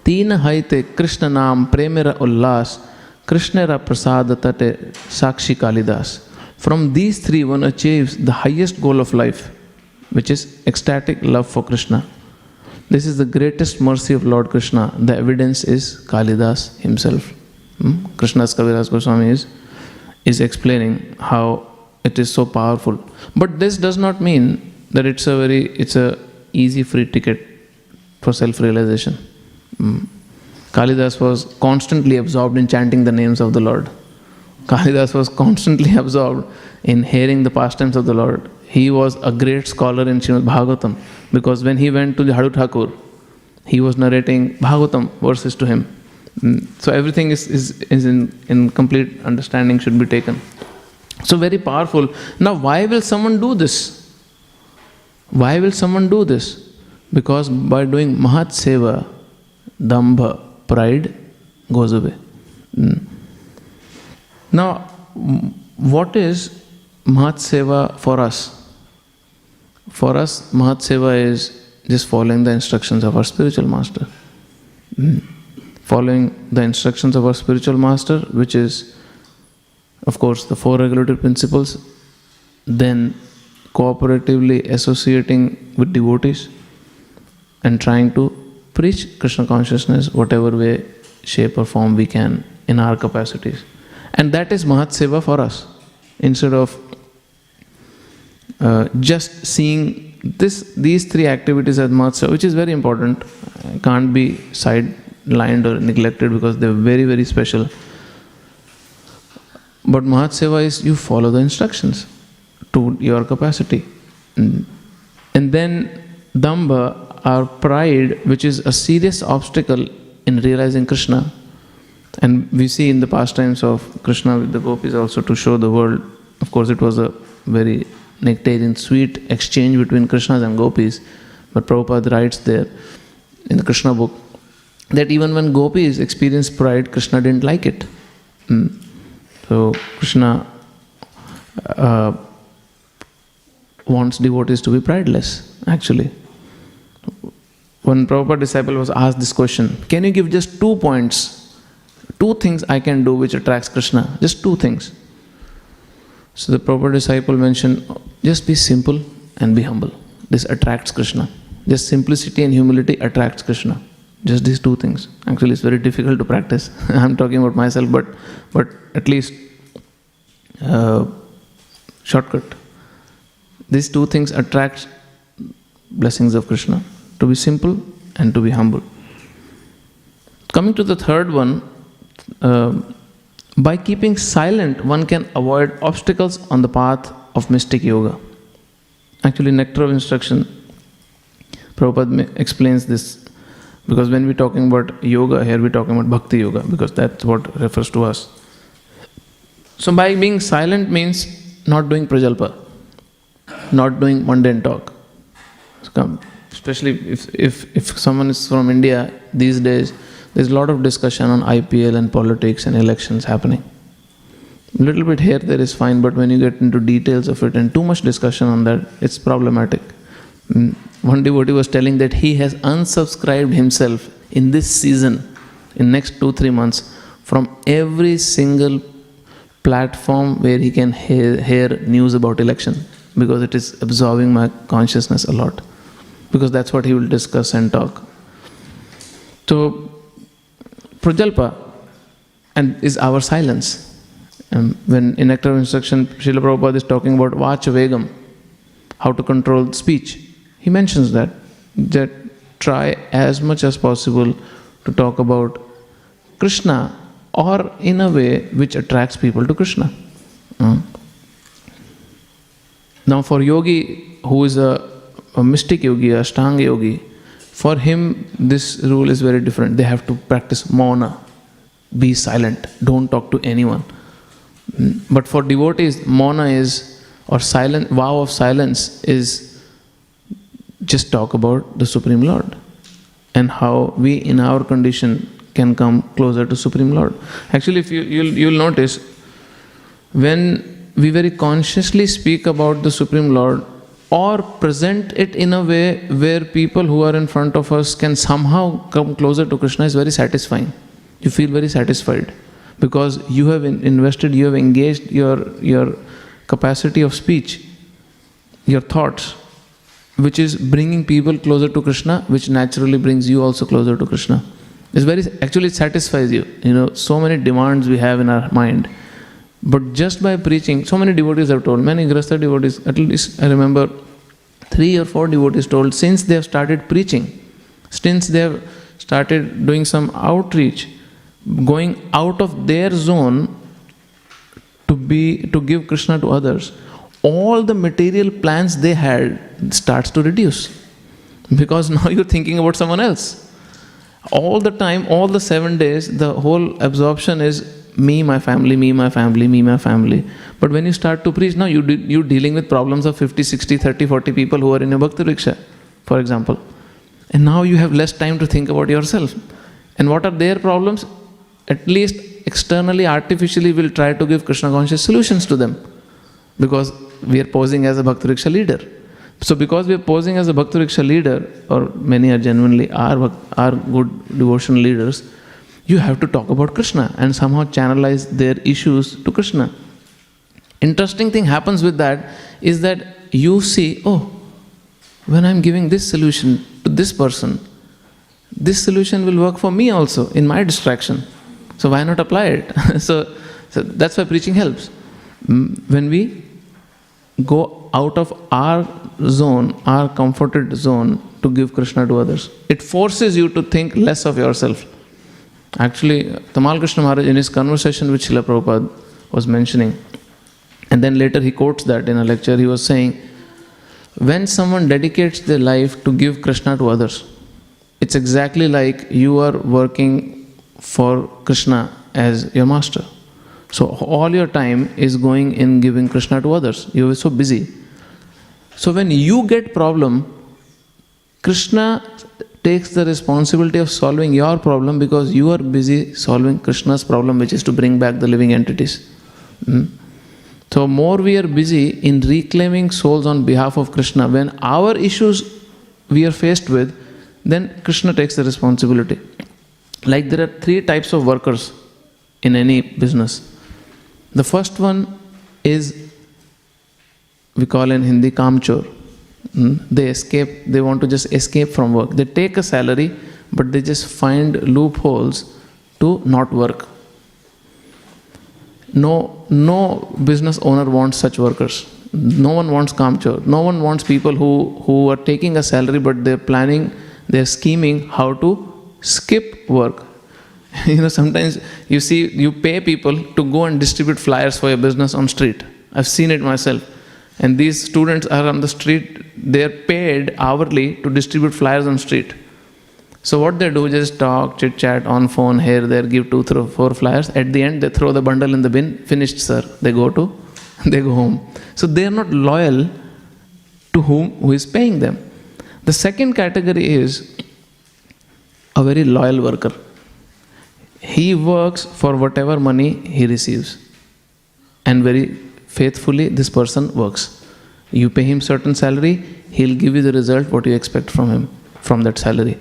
Teen haite Krishna naam premera ullas Krishnera prasada tate sakshi Kalidas. From these three, one achieves the highest goal of life, which is ecstatic love for Krishna. This is the greatest mercy of Lord Krishna. The evidence is Kalidas himself. Krishna's Kaviraj Goswami is explaining how it is so powerful. But this does not mean that it's a easy free ticket for self-realization. Kalidas was constantly absorbed in chanting the names of the Lord. Kalidas was constantly absorbed in hearing the pastimes of the Lord. He was a great scholar in Śrīmad Bhāgavatam, because when he went to the Hadu Thakur, he was narrating Bhagavatam verses to him. So everything is in complete understanding should be taken. So very powerful. Now why will someone do this? Why will someone do this? Because by doing Mahat Seva, Dambha, pride goes away. Now, what is Mahat Seva for us? For us, Mahat Seva is just following the instructions of our spiritual master. Following the instructions of our spiritual master, which is, of course, the four regulatory principles, then cooperatively associating with devotees and trying to preach Krishna consciousness whatever way, shape or form we can in our capacities. And that is Mahat Seva for us. Instead of just seeing these three activities as Mahat Seva, which is very important, can't be sidelined or neglected because they're very, very special. But Mahat Seva is you follow the instructions to your capacity. And then Dambha, our pride, which is a serious obstacle in realizing Krishna. And we see in the pastimes of Krishna with the gopis also to show the world. Of course, it was a very nectarian, sweet exchange between Krishnas and gopis. But Prabhupada writes there in the Krishna book that even when gopis experienced pride, Krishna didn't like it. So Krishna wants devotees to be prideless, actually. One Prabhupada disciple was asked this question, can you give just 2 points? 2 things I can do which attracts Krishna. Just 2 things. So the Prabhupada disciple mentioned, just be simple and be humble. This attracts Krishna. Just simplicity and humility attracts Krishna. Just these 2 things. Actually, it's very difficult to practice. I'm talking about myself, but at least shortcut. These 2 things attract blessings of Krishna. To be simple and to be humble. Coming to the third one, by keeping silent, one can avoid obstacles on the path of mystic yoga. Actually, Nectar of Instruction, Prabhupada explains this, because when we're talking about yoga, here we're talking about bhakti yoga, because that's what refers to us. So by being silent means not doing prajalpa, not doing mundane talk. Especially if someone is from India these days, there's a lot of discussion on IPL and politics and elections happening. A little bit here there is fine, but when you get into details of it and too much discussion on that, it's problematic. One devotee was telling that he has unsubscribed himself in this season, in next 2-3 months, from every single platform where he can hear news about election, because it is absorbing my consciousness a lot. Because that's what he will discuss and talk. So, prajalpa and is our silence. When in Nectar of Instruction, Srila Prabhupada is talking about Vacha Vegam, how to control speech. He mentions that try as much as possible to talk about Krishna, or in a way which attracts people to Krishna. Now for yogi who is a mystic yogi, a Ashtanga yogi, for him this rule is very different. They have to practice mauna, be silent, don't talk to anyone. But for devotees, mauna is, or silent, vow of silence is just talk about the Supreme Lord and how we in our condition can come closer to Supreme Lord. Actually, if you'll notice, when we very consciously speak about the Supreme Lord or present it in a way where people who are in front of us can somehow come closer to Krishna, is very satisfying. You feel very satisfied because you have invested, you have engaged your capacity of speech, your thoughts, which is bringing people closer to Krishna, which naturally brings you also closer to Krishna. Actually it satisfies you. So many demands we have in our mind. But just by preaching, so many devotees have told, many Grahastha devotees, at least I remember 3 or 4 devotees told, since they have started preaching, since they have started doing some outreach, going out of their zone to give Krishna to others, all the material plans they had starts to reduce. Because now you're thinking about someone else. All the time, all the 7 days, the whole absorption is me, my family, me, my family, me, my family. But when you start to preach, now you're dealing with problems of 50, 60, 30, 40 people who are in your Bhakti Riksha, for example. And now you have less time to think about yourself. And what are their problems? At least externally, artificially, we'll try to give Krishna conscious solutions to them. Because we are posing as a Bhakti Riksha leader. So because we are posing as a Bhakti Riksha leader, or many are genuinely are good devotional leaders, you have to talk about Krishna and somehow channelize their issues to Krishna. Interesting thing happens with that is that you see, when I'm giving this solution to this person, this solution will work for me also in my distraction. So why not apply it? So that's why preaching helps. When we go out of our zone, our comforted zone, to give Krishna to others, it forces you to think less of yourself. Actually, Tamal Krishna Maharaj in his conversation with Srila Prabhupada was mentioning, and then later he quotes that in a lecture, he was saying, when someone dedicates their life to give Krishna to others, it's exactly like you are working for Krishna as your master. So all your time is going in giving Krishna to others. You are so busy. So when you get problem, Krishna takes the responsibility of solving your problem because you are busy solving Krishna's problem, which is to bring back the living entities. So more we are busy in reclaiming souls on behalf of Krishna, when our issues we are faced with, then Krishna takes the responsibility. Like there are 3 types of workers in any business. The first one is, we call in Hindi, kamchor. They want to just escape from work. They take a salary, but they just find loopholes to not work. No business owner wants such workers. No one wants kamchor. No one wants people who are taking a salary, but they're scheming how to skip work. Sometimes you pay people to go and distribute flyers for your business on street. I've seen it myself. And these students are on the street, they're paid hourly to distribute flyers on street. So what they do, just talk, chit chat on phone, here, there, give 2, 3, 4 flyers. At the end, they throw the bundle in the bin, finished, sir. They go home. So they are not loyal to who is paying them. The second category is a very loyal worker. He works for whatever money he receives. And very faithfully this person works. You pay him certain salary, he'll give you the result what you expect from him, from that salary.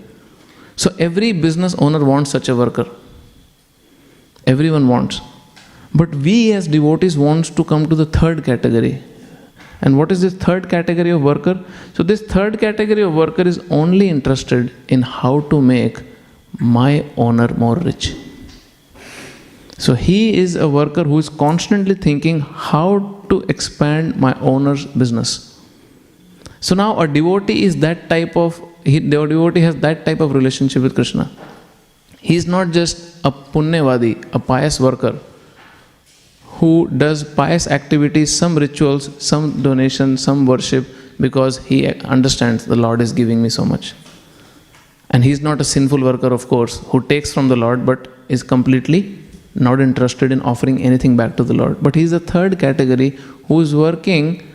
So every business owner wants such a worker. Everyone wants. But we as devotees want to come to the third category. And what is this third category of worker? So this third category of worker is only interested in how to make my owner more rich. So he is a worker who is constantly thinking how to expand my owner's business. So now a devotee is that type of, the devotee has that type of relationship with Krishna. He is not just a punyavadi, a pious worker, who does pious activities, some rituals, some donation, some worship, because he understands the Lord is giving me so much. And he is not a sinful worker, of course, who takes from the Lord but is completely not interested in offering anything back to the Lord. But he is the third category who is working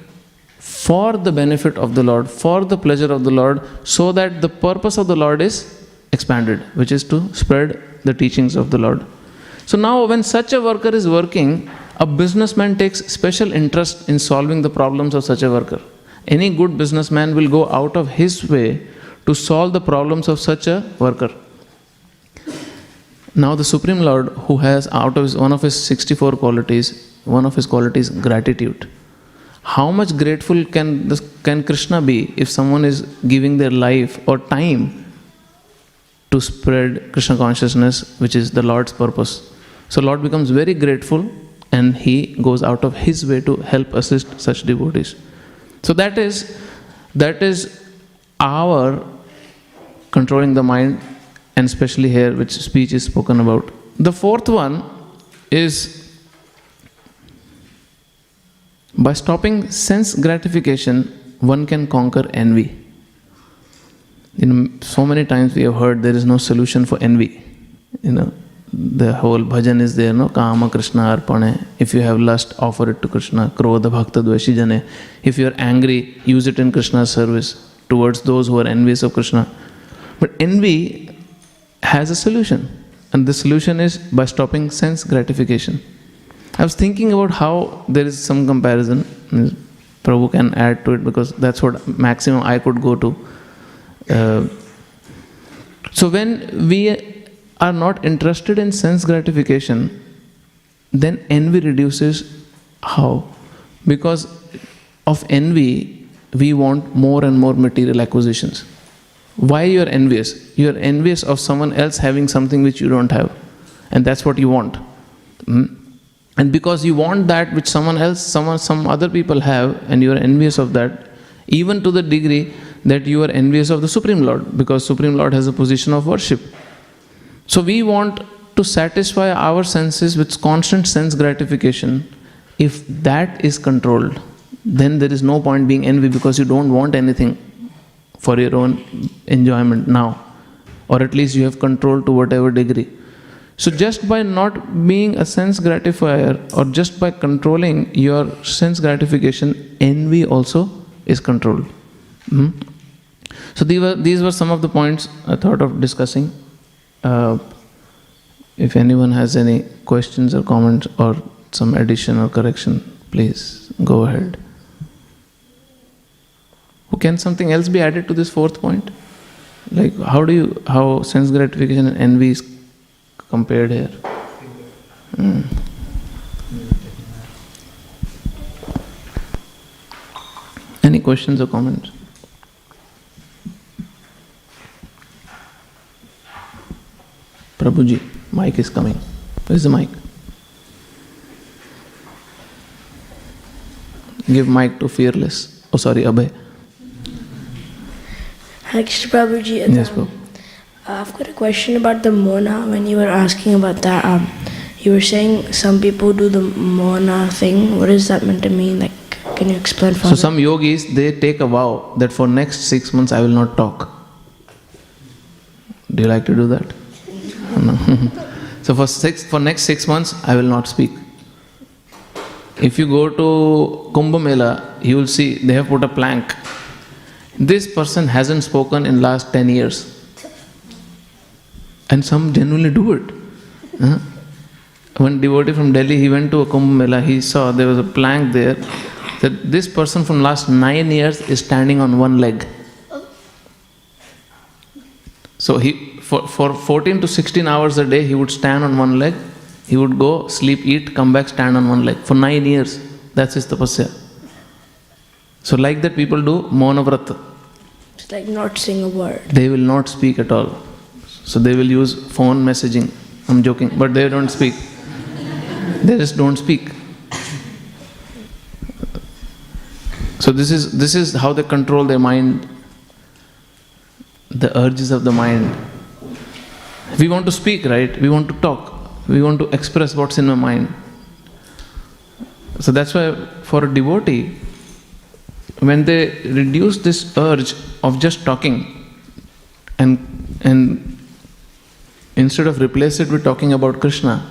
for the benefit of the Lord, for the pleasure of the Lord, so that the purpose of the Lord is expanded, which is to spread the teachings of the Lord. So now when such a worker is working, a businessman takes special interest in solving the problems of such a worker. Any good businessman will go out of his way to solve the problems of such a worker. Now the Supreme Lord, who has one of his 64 qualities, one of his qualities, gratitude. How much grateful can Krishna be if someone is giving their life or time to spread Krishna consciousness, which is the Lord's purpose? So Lord becomes very grateful and he goes out of his way to help assist such devotees. So that is our controlling the mind, and especially here which speech is spoken about. The fourth one is by stopping sense gratification, one can conquer envy. So many times we have heard there is no solution for envy. The whole bhajan is there, no? Kama Krishna arpane. If you have lust, offer it to Krishna. Krodha bhakta dveshi jane. If you are angry, use it in Krishna's service towards those who are envious of Krishna. But envy has a solution. And the solution is by stopping sense gratification. I was thinking about how there is some comparison. Prabhu can add to it because that's what maximum I could go to. So when we are not interested in sense gratification, then envy reduces. How? Because of envy, we want more and more material acquisitions. Why you are envious? You are envious of someone else having something which you don't have. And that's what you want. And because you want that which someone else, some other people have, and you are envious of that, even to the degree that you are envious of the Supreme Lord, because Supreme Lord has a position of worship. So we want to satisfy our senses with constant sense gratification. If that is controlled, then there is no point being envy, because you don't want anything for your own enjoyment now. Or at least you have control to whatever degree. So just by not being a sense gratifier, or just by controlling your sense gratification, envy also is controlled. So these were some of the points I thought of discussing. If anyone has any questions or comments or some addition or correction, please go ahead. Can something else be added to this fourth point? Like how sense gratification and envy is compared here? Any questions or comments? Prabhuji, mic is coming. Where's the mic? Give mic to Fearless. Oh, sorry, Abhay. Hare Krishna, Prabhuji. Yes, Prabhu. I've got a question about the mona. When you were asking about that, you were saying some people do the mona thing. What is that meant to mean? Like, can you explain further? So some yogis, they take a vow that for next 6 months I will not talk. Do you like to do that? No. So for next 6 months I will not speak. If you go to Kumbh Mela, you will see they have put a plank. This person hasn't spoken in last 10 years. And some genuinely do it. One devotee from Delhi, he went to a Kumbh Mela, he saw there was a plank there, that this person from last 9 years is standing on one leg. So for 14 to 16 hours a day, he would stand on one leg, he would go, sleep, eat, come back, stand on one leg. For 9 years, that's his tapasya. So like that people do Mauna Vrata. It's like not saying a word. They will not speak at all. So they will use phone messaging. I'm joking, but they don't speak. They just don't speak. So this is how they control their mind, the urges of the mind. We want to speak, right? We want to talk. We want to express what's in my mind. So that's why for a devotee, when they reduce this urge of just talking and instead of replace it with talking about Krishna,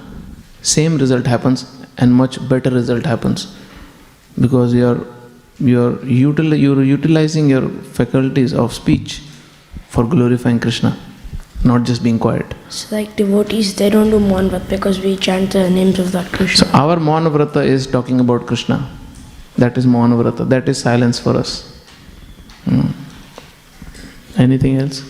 same result happens and much better result happens, because you're utilizing your faculties of speech for glorifying Krishna, not just being quiet. So like devotees, they don't do Mauna Vrata because we chant the names of that Krishna. So our Mauna Vrata is talking about Krishna. That is Mauna Vrata. That is silence for us. Anything else?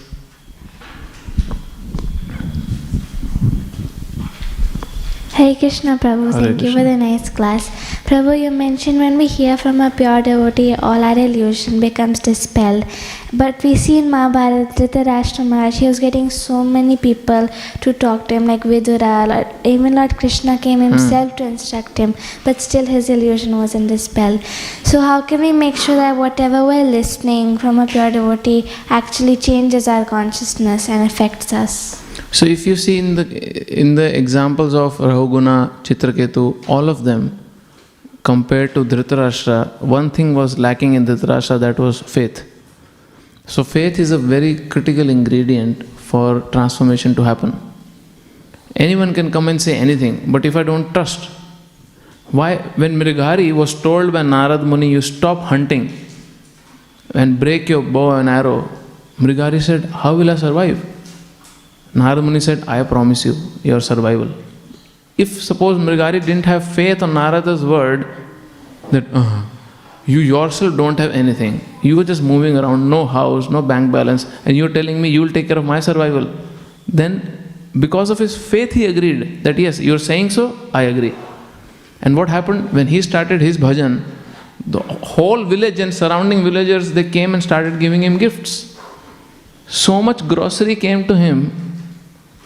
Hare Krishna, Prabhu. Thank you for the nice class. Prabhu, you mentioned when we hear from a pure devotee, all our illusion becomes dispelled. But we see in Mahabharata, Dhritarashtra Maharaj, he was getting so many people to talk to him, like Vidura, even Lord Krishna came himself to instruct him, but still his illusion wasn't dispelled. So how can we make sure that whatever we're listening from a pure devotee actually changes our consciousness and affects us? So if you see in the examples of Rahuguna, Chitraketu, all of them, compared to Dhritarashtra, one thing was lacking in Dhritarashtra, that was faith. So faith is a very critical ingredient for transformation to happen. Anyone can come and say anything, but if I don't trust, why? When Mrighari was told by Narad Muni, you stop hunting and break your bow and arrow, Mrighari said, how will I survive? Narad Muni said, I promise you your survival. If suppose Mrighari didn't have faith on Narada's word, that you yourself don't have anything, you were just moving around, no house, no bank balance, and you're telling me you will take care of my survival, then because of his faith he agreed that yes, you're saying so, I agree. And what happened? When he started his bhajan, the whole village and surrounding villagers, they came and started giving him gifts. So much grocery came to him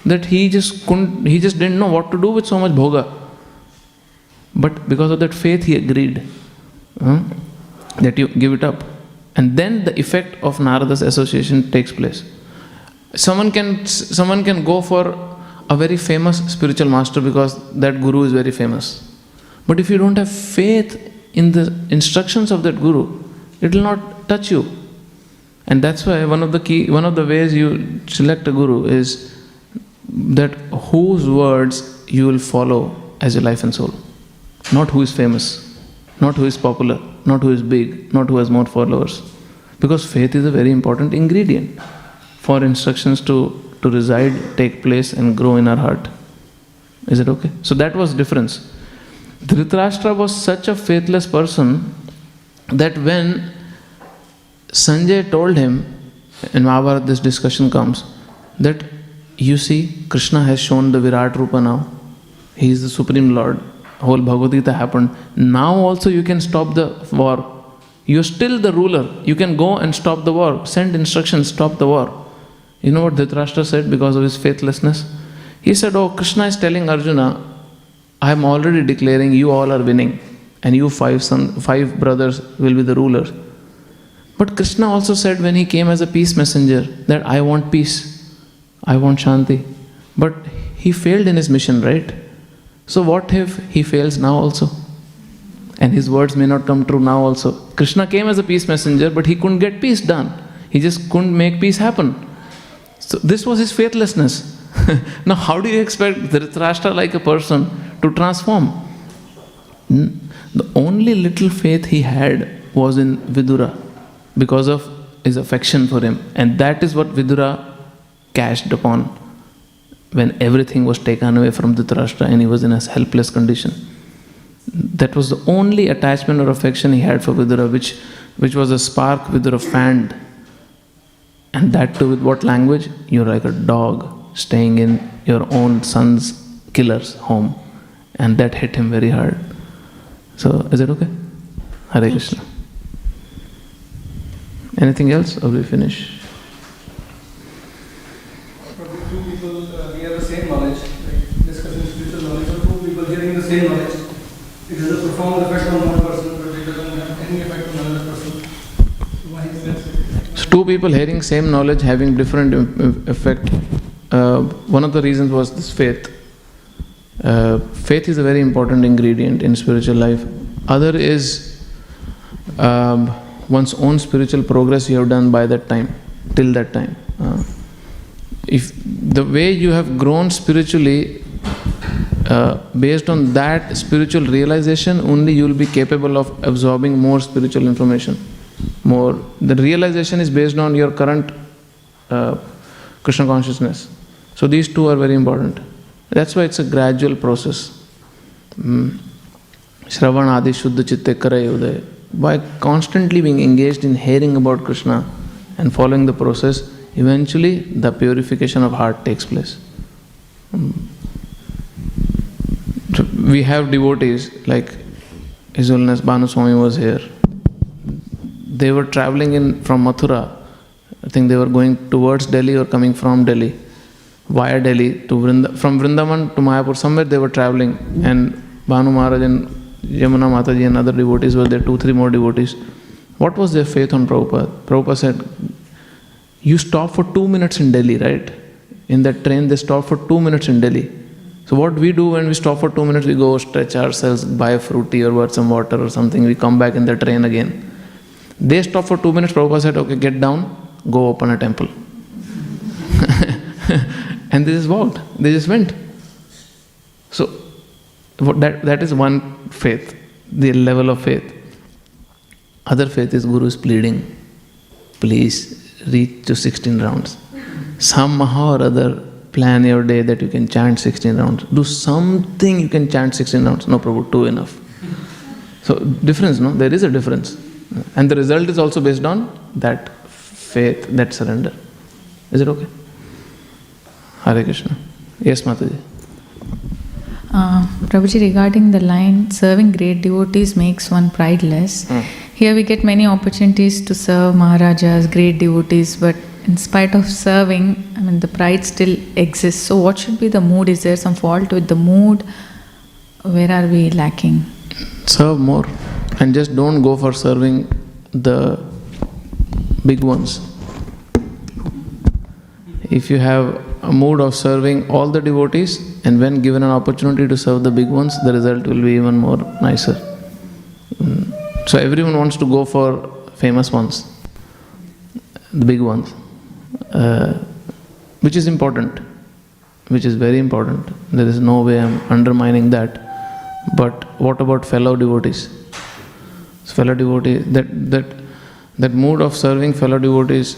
that he just didn't know what to do with so much bhoga. But because of that faith, he agreed that you give it up. And then the effect of Narada's association takes place. Someone can go for a very famous spiritual master because that guru is very famous. But if you don't have faith in the instructions of that guru, it will not touch you. And that's why one of the ways you select a guru is that whose words you will follow as your life and soul. Not who is famous, not who is popular, not who is big, not who has more followers. Because faith is a very important ingredient for instructions to reside, take place and grow in our heart. Is it okay? So that was difference. Dhritarashtra was such a faithless person that when Sanjay told him, in Mahabharata this discussion comes, that you see, Krishna has shown the Virat Rupa now. He is the Supreme Lord. Whole Bhagavad Gita happened. Now also you can stop the war. You're still the ruler. You can go and stop the war. Send instructions, stop the war. You know what Dhritarashtra said because of his faithlessness? He said, oh, Krishna is telling Arjuna, I am already declaring you all are winning. And you five brothers will be the rulers. But Krishna also said when he came as a peace messenger that I want peace. I want Shanti. But he failed in his mission, right? So what if he fails now also? And his words may not come true now also. Krishna came as a peace messenger, but he couldn't get peace done. He just couldn't make peace happen. So this was his faithlessness. Now how do you expect Dhritarashtra like a person to transform? The only little faith he had was in Vidura because of his affection for him. And that is what Vidura cashed upon when everything was taken away from Dhritarashtra and he was in a helpless condition. That was the only attachment or affection he had for Vidura, which was a spark Vidura fanned. And that too with what language? You're like a dog staying in your own son's killer's home. And that hit him very hard. So, is it okay? Hare Krishna. Anything else or we finish? Two people, we have the same knowledge, like discussing spiritual knowledge, or two people hearing the same knowledge. It has a profound effect on one person, but it doesn't have any effect on another person. Why is that? So two people hearing same knowledge having different effect. One of the reasons was this faith. Faith is a very important ingredient in spiritual life. Other is one's own spiritual progress you have done by that time, till that time. If the way you have grown spiritually, based on that spiritual realization, only you will be capable of absorbing more spiritual information. More. The realization is based on your current Krishna consciousness. So these two are very important. That's why it's a gradual process. Shravan adi shuddha chitte karay uday. By constantly being engaged in hearing about Krishna and following the process, eventually the purification of heart takes place. We have devotees like His Holiness Bhanu Swami was here. They were traveling from Mathura. I think they were going towards Delhi or coming from Delhi, via Delhi to from Vrindavan to Mayapur. Somewhere they were traveling, and Bhanu Maharaj and Yamuna Mataji and other devotees were there, 2-3 more devotees. What was their faith on Prabhupada? Prabhupada said, you stop for 2 minutes in Delhi, right? In that train they stop for 2 minutes in Delhi. So what we do when we stop for 2 minutes, we go stretch ourselves, buy a fruity or some water or something, we come back in the train again. They stop for 2 minutes, Prabhupada said, okay, get down, go open a temple. And they just walked, they just went. So that is one faith, the level of faith. Other faith is Guru is pleading, please reach to 16 rounds. Somehow or other, plan your day that you can chant 16 rounds. Do something you can chant 16 rounds. No, Prabhu, 2 enough. So difference, no? There is a difference. And the result is also based on that faith, that surrender. Is it okay? Hare Krishna. Yes, Mataji. Prabhuji, regarding the line, serving great devotees makes one prideless. Here we get many opportunities to serve Maharajas, great devotees, but in spite of serving, the pride still exists. So what should be the mood? Is there some fault with the mood? Where are we lacking? Serve more. And just don't go for serving the big ones. If you have a mood of serving all the devotees, and when given an opportunity to serve the big ones, the result will be even more nicer. So everyone wants to go for famous ones, the big ones, which is important, which is very important. There is no way I'm undermining that. But what about fellow devotees? Fellow devotees, that mood of serving fellow devotees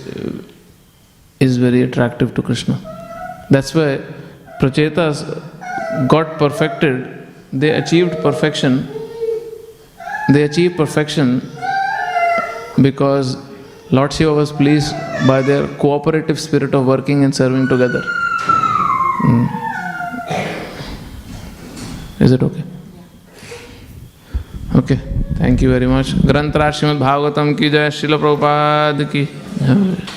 is very attractive to Krishna. That's why Prachetas got perfected. They achieved perfection. They achieved perfection because Lord Shiva was pleased by their cooperative spirit of working and serving together. Is it okay? Okay. Thank you very much. Granthra Śrīmad Bhāgavatam ki jai, Srila Prabhupada ki jai.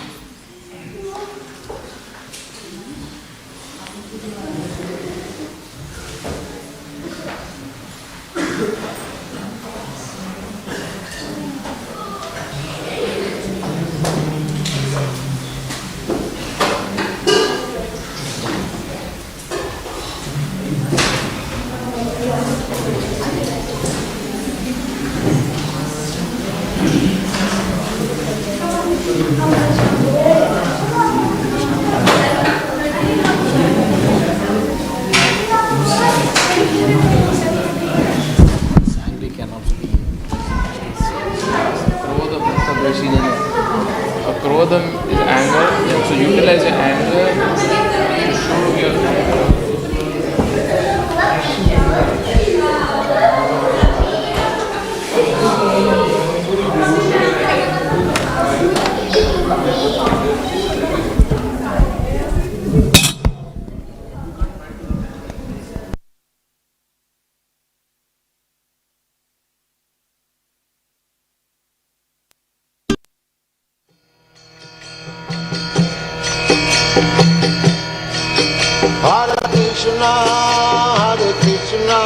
Hare Krishna,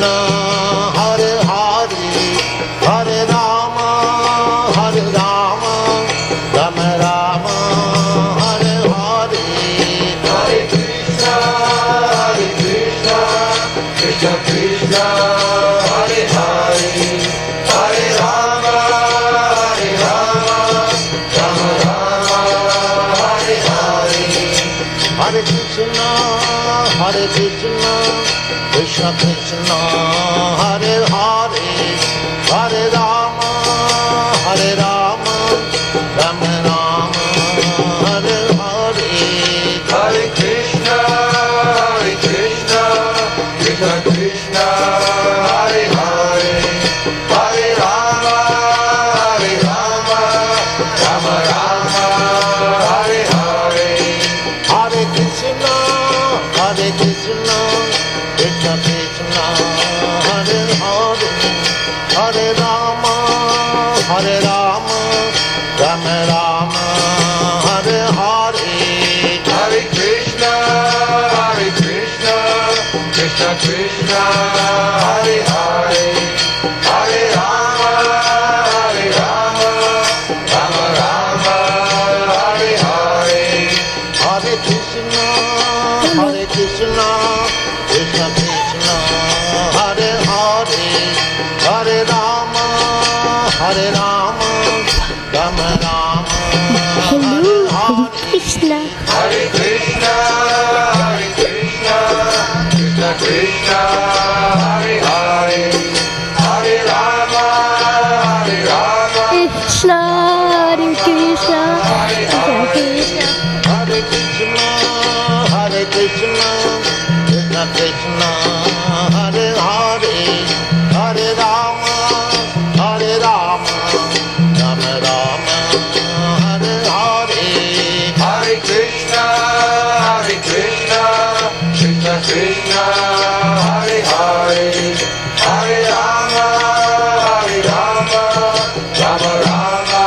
Krishna, Hare Hare, Hare Rama, Hare Rama, Rama Rama, Hare Hare, Hare Krishna, Krishna Krishna, Hare Hare, Hare Rama, Rama Rama, Hare Hare, Hare Krishna, Krishna Krishna, Hare Hare, Hare Rama, Rama Rama, Hare Hare, Hare Krishna, Krishna Krishna, Hare Hare, Hare Rama, Rama Rama, Hare Hare, Hare Krishna, Krishna Krishna, Hare Hare, Hare Rama, Rama Rama, Hare Hare, Hare Krishna, Krishna Krishna, Hare Hare, Hare Rama, Rama Rama, Hare Hare, Hare Krishna, Krishna Krishna, Hare Hare, Hare Rama, Rama Rama, Hello, Hare Krishna. Hare Krishna, Krishna Krishna, Hare Hare, Hare Rama, Rama Krishna, Hare Krishna, Krishna Krishna. Hare Krishna, Krishna Krishna, Hare Hare, Hare Rama, Rama Rama, Hare Hare, Hare Krishna, Krishna Krishna, Hare Hare, Hare Rama, Rama Rama,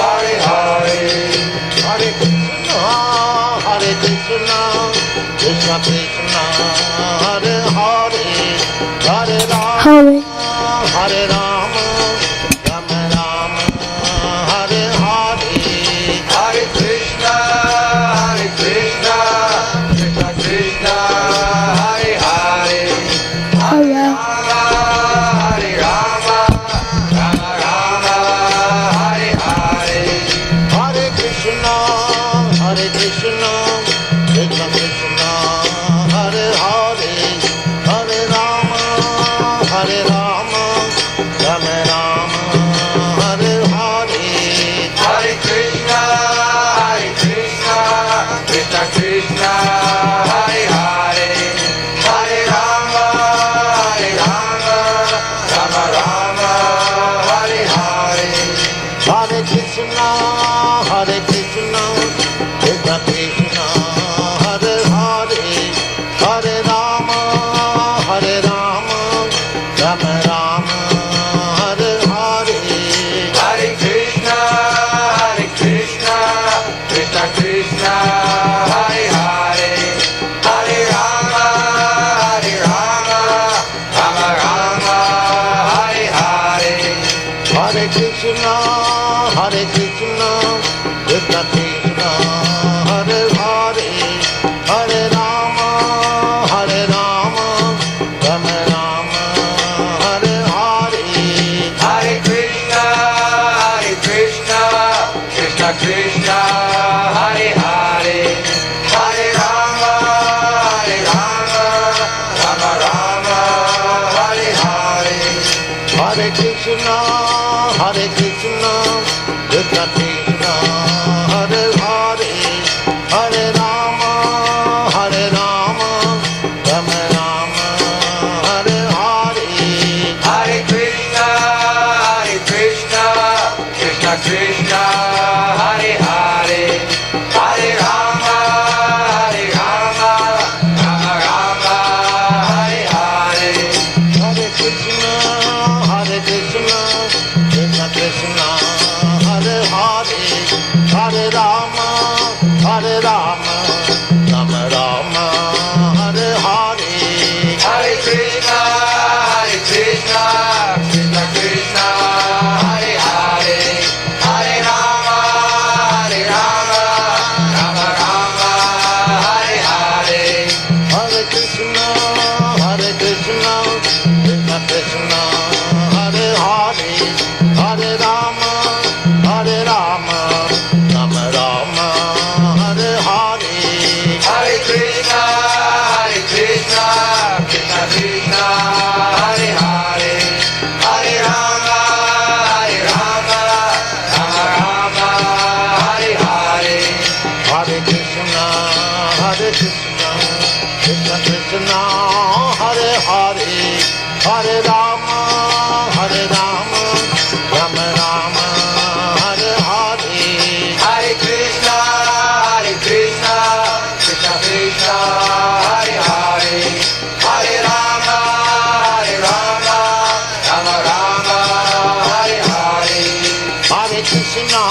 Hare Hare, Hare Krishna, Krishna Krishna, Hare Hare, Hare Rama, Hare. Hare Rama, Rama Rama, Hare Hare, Hare Krishna, Krishna Krishna, Hare Hare, Hare. Hare Rama, Rama Rama, Hare Hare, Hare Krishna, Krishna Krishna, Hare Hare, Hare Rama, Rama Rama, Hare Hare, Hare Krishna, Krishna Krishna, Hare Hare, Hare Rama, Rama Rama, Hare Hare, Hare Krishna, Krishna Krishna, Hare Hare, Hare Rama, Rama Rama, Hare Hare, Hare Krishna, Krishna Krishna, Hare Hare, Hare Rama, Rama Rama, Hare Hare, Hare Krishna, Krishna Krishna, Hare Hare, Hare Rama, Rama Rama, Hare Hare, Hare Krishna, Krishna Krishna, Hare Hare, Hare Rama, Rama Rama, Hare Hare, Hare Krishna, Krishna Krishna, Hare Hare, Hare Rama, Rama Rama, Hare Hare, Hare Krishna, Krishna Krishna, Hare Hare, Hare Rama, Rama Rama, Hare Hare, Hare Krishna, Krishna, Krishna Krishna, Hare Hare, Hare Rama, Hare Rama, Rama Rama, Hare Hare, Hare Krishna, Krishna Krishna, Hare Hare, Hare Rama, Rama Rama, Hare Hare, Hare Krishna,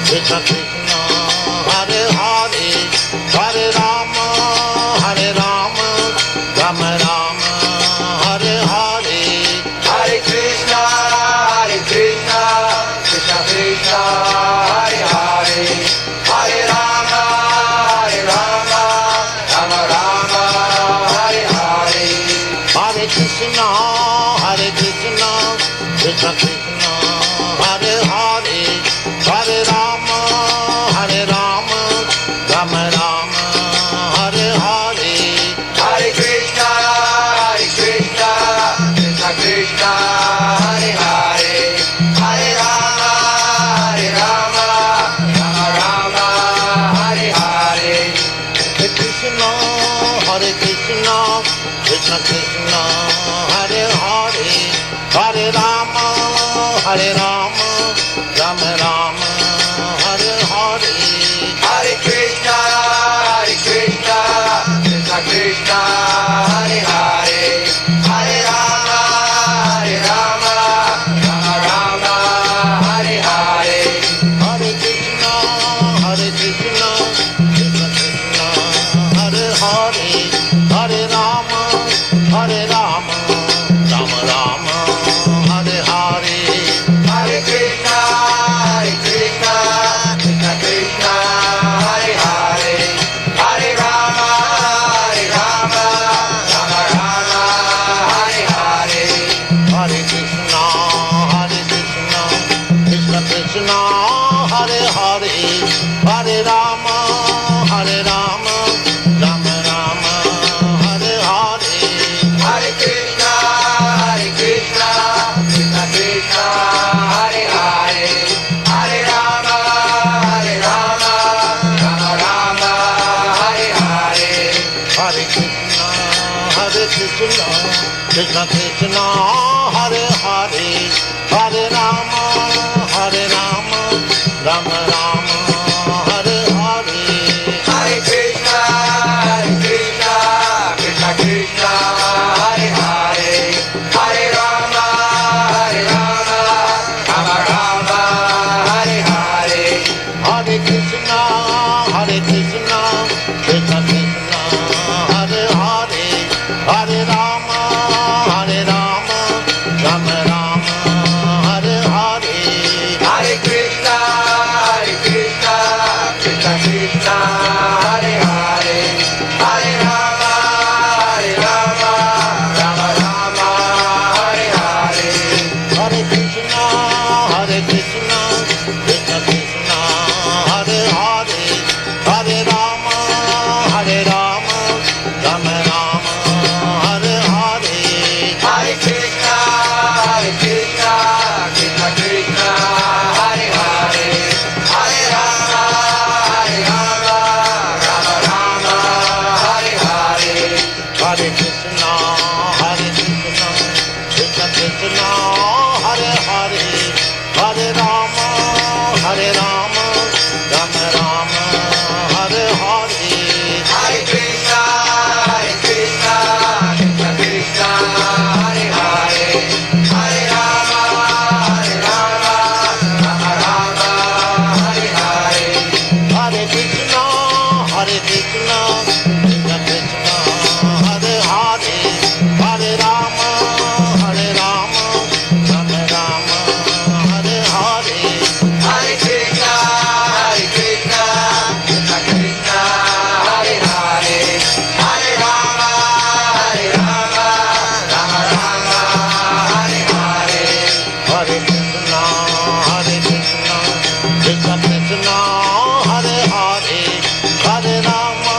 Krishna Krishna, Hare Hare, Hare Rama, Rama Rama, Hare Hare, Hare Krishna, Krishna Krishna, Hare Hare, Hare Rama, Rama Rama, Hare Hare, Hare Krishna, Krishna Krishna, Hare Hare, Hare Rama, Rama Rama, Hare Hare, Hare Krishna, Krishna Krishna, Hare Hare, Hare Rama, Rama Rama, Hare Hare, Hare Krishna, Krishna Krishna, Hare Hare, Hare Rama, Rama Rama, Hare Hare, Hare Krishna, Krishna Krishna, Hare Hare, Hare Rama, Rama Rama, Hare Hare, Hare Krishna, Krishna Krishna, Hare Hare, Hare Rama, Rama Rama, Hare Hare, Hare Krishna, Krishna Krishna, Hare Hare, Hare Rama, Rama Rama, Hare Hare, Hare Krishna, Krishna Krishna, Hare Hare, Hare Rama, Rama Rama, Hare Hare, Hare Krishna, Krishna Krishna, Hare Hare, Hare Rama, Rama Rama, Hare Hare, Hare Krishna, Krishna Krishna, Hare Hare, Hare Rama, Rama Rama, Hare Hare, Hare Krishna, Krishna Krishna, Hare Hare, Hare Rama, Rama Rama, Hare Hare, Hare Krishna, Krishna Krishna, Hare Hare, Hare Rama, Rama Rama, Hare Hare, Hare Krishna, Krishna Krishna, Hare Hare, Hare Rama, Rama Rama, Hare Hare, Hare Krishna, Krishna Krishna, Hare Hare, Hare Rama, Rama Rama, Hare Hare, Hare Krishna, Krishna Krishna, Hare Hare, Hare Rama, Rama Rama, Hare Hare, Hare Krishna, Krishna Krishna, Hare Hare, Hare Rama, Rama Rama, Hare Hare, Hare Krishna, Krishna Krishna, Hare Hare, Hare Rama, Rama Rama, Hare Hare, Hare Krishna, Krishna Krishna, Hare Hare, Hare Rama, Rama Rama, Hare Hare, Hare Krishna, Krishna Krishna, Hare Hare, Hare Rama, Rama Rama, Hare Hare, Hare Krishna, Krishna Krishna, Hare Hare, Hare Rama,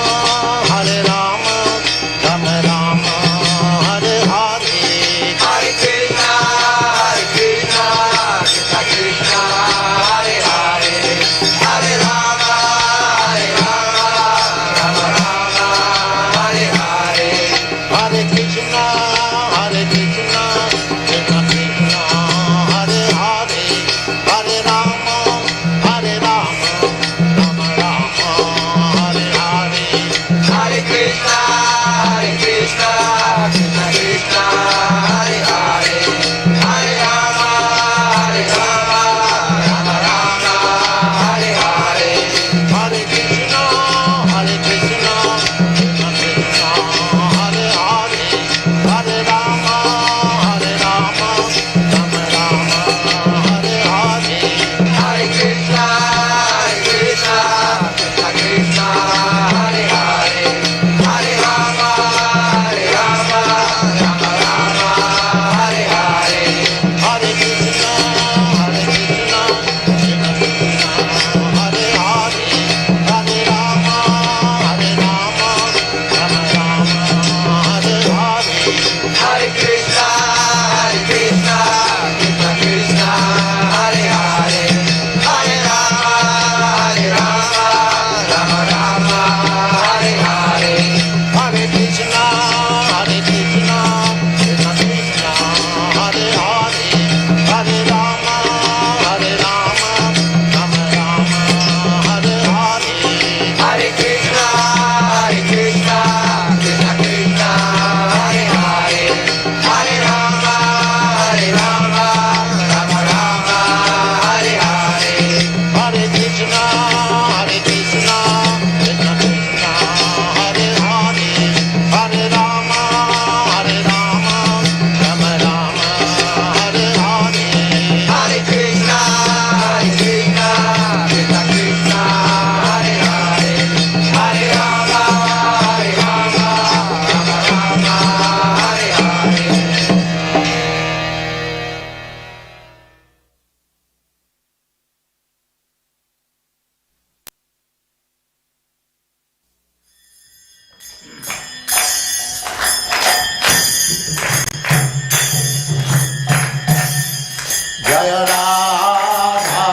Jaya Radha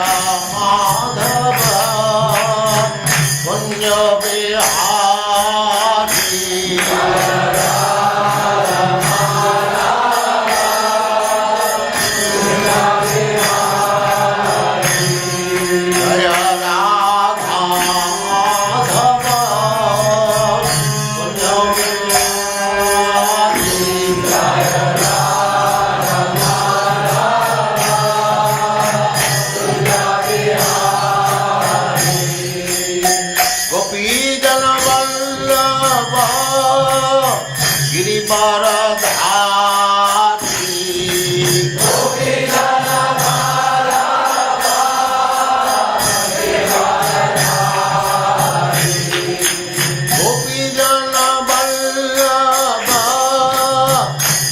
Madhava Punya Vihari Jaya Radha Madhava Punya Vihari Jaya Radha Madhava Punya Vihari Jaya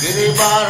Giridhara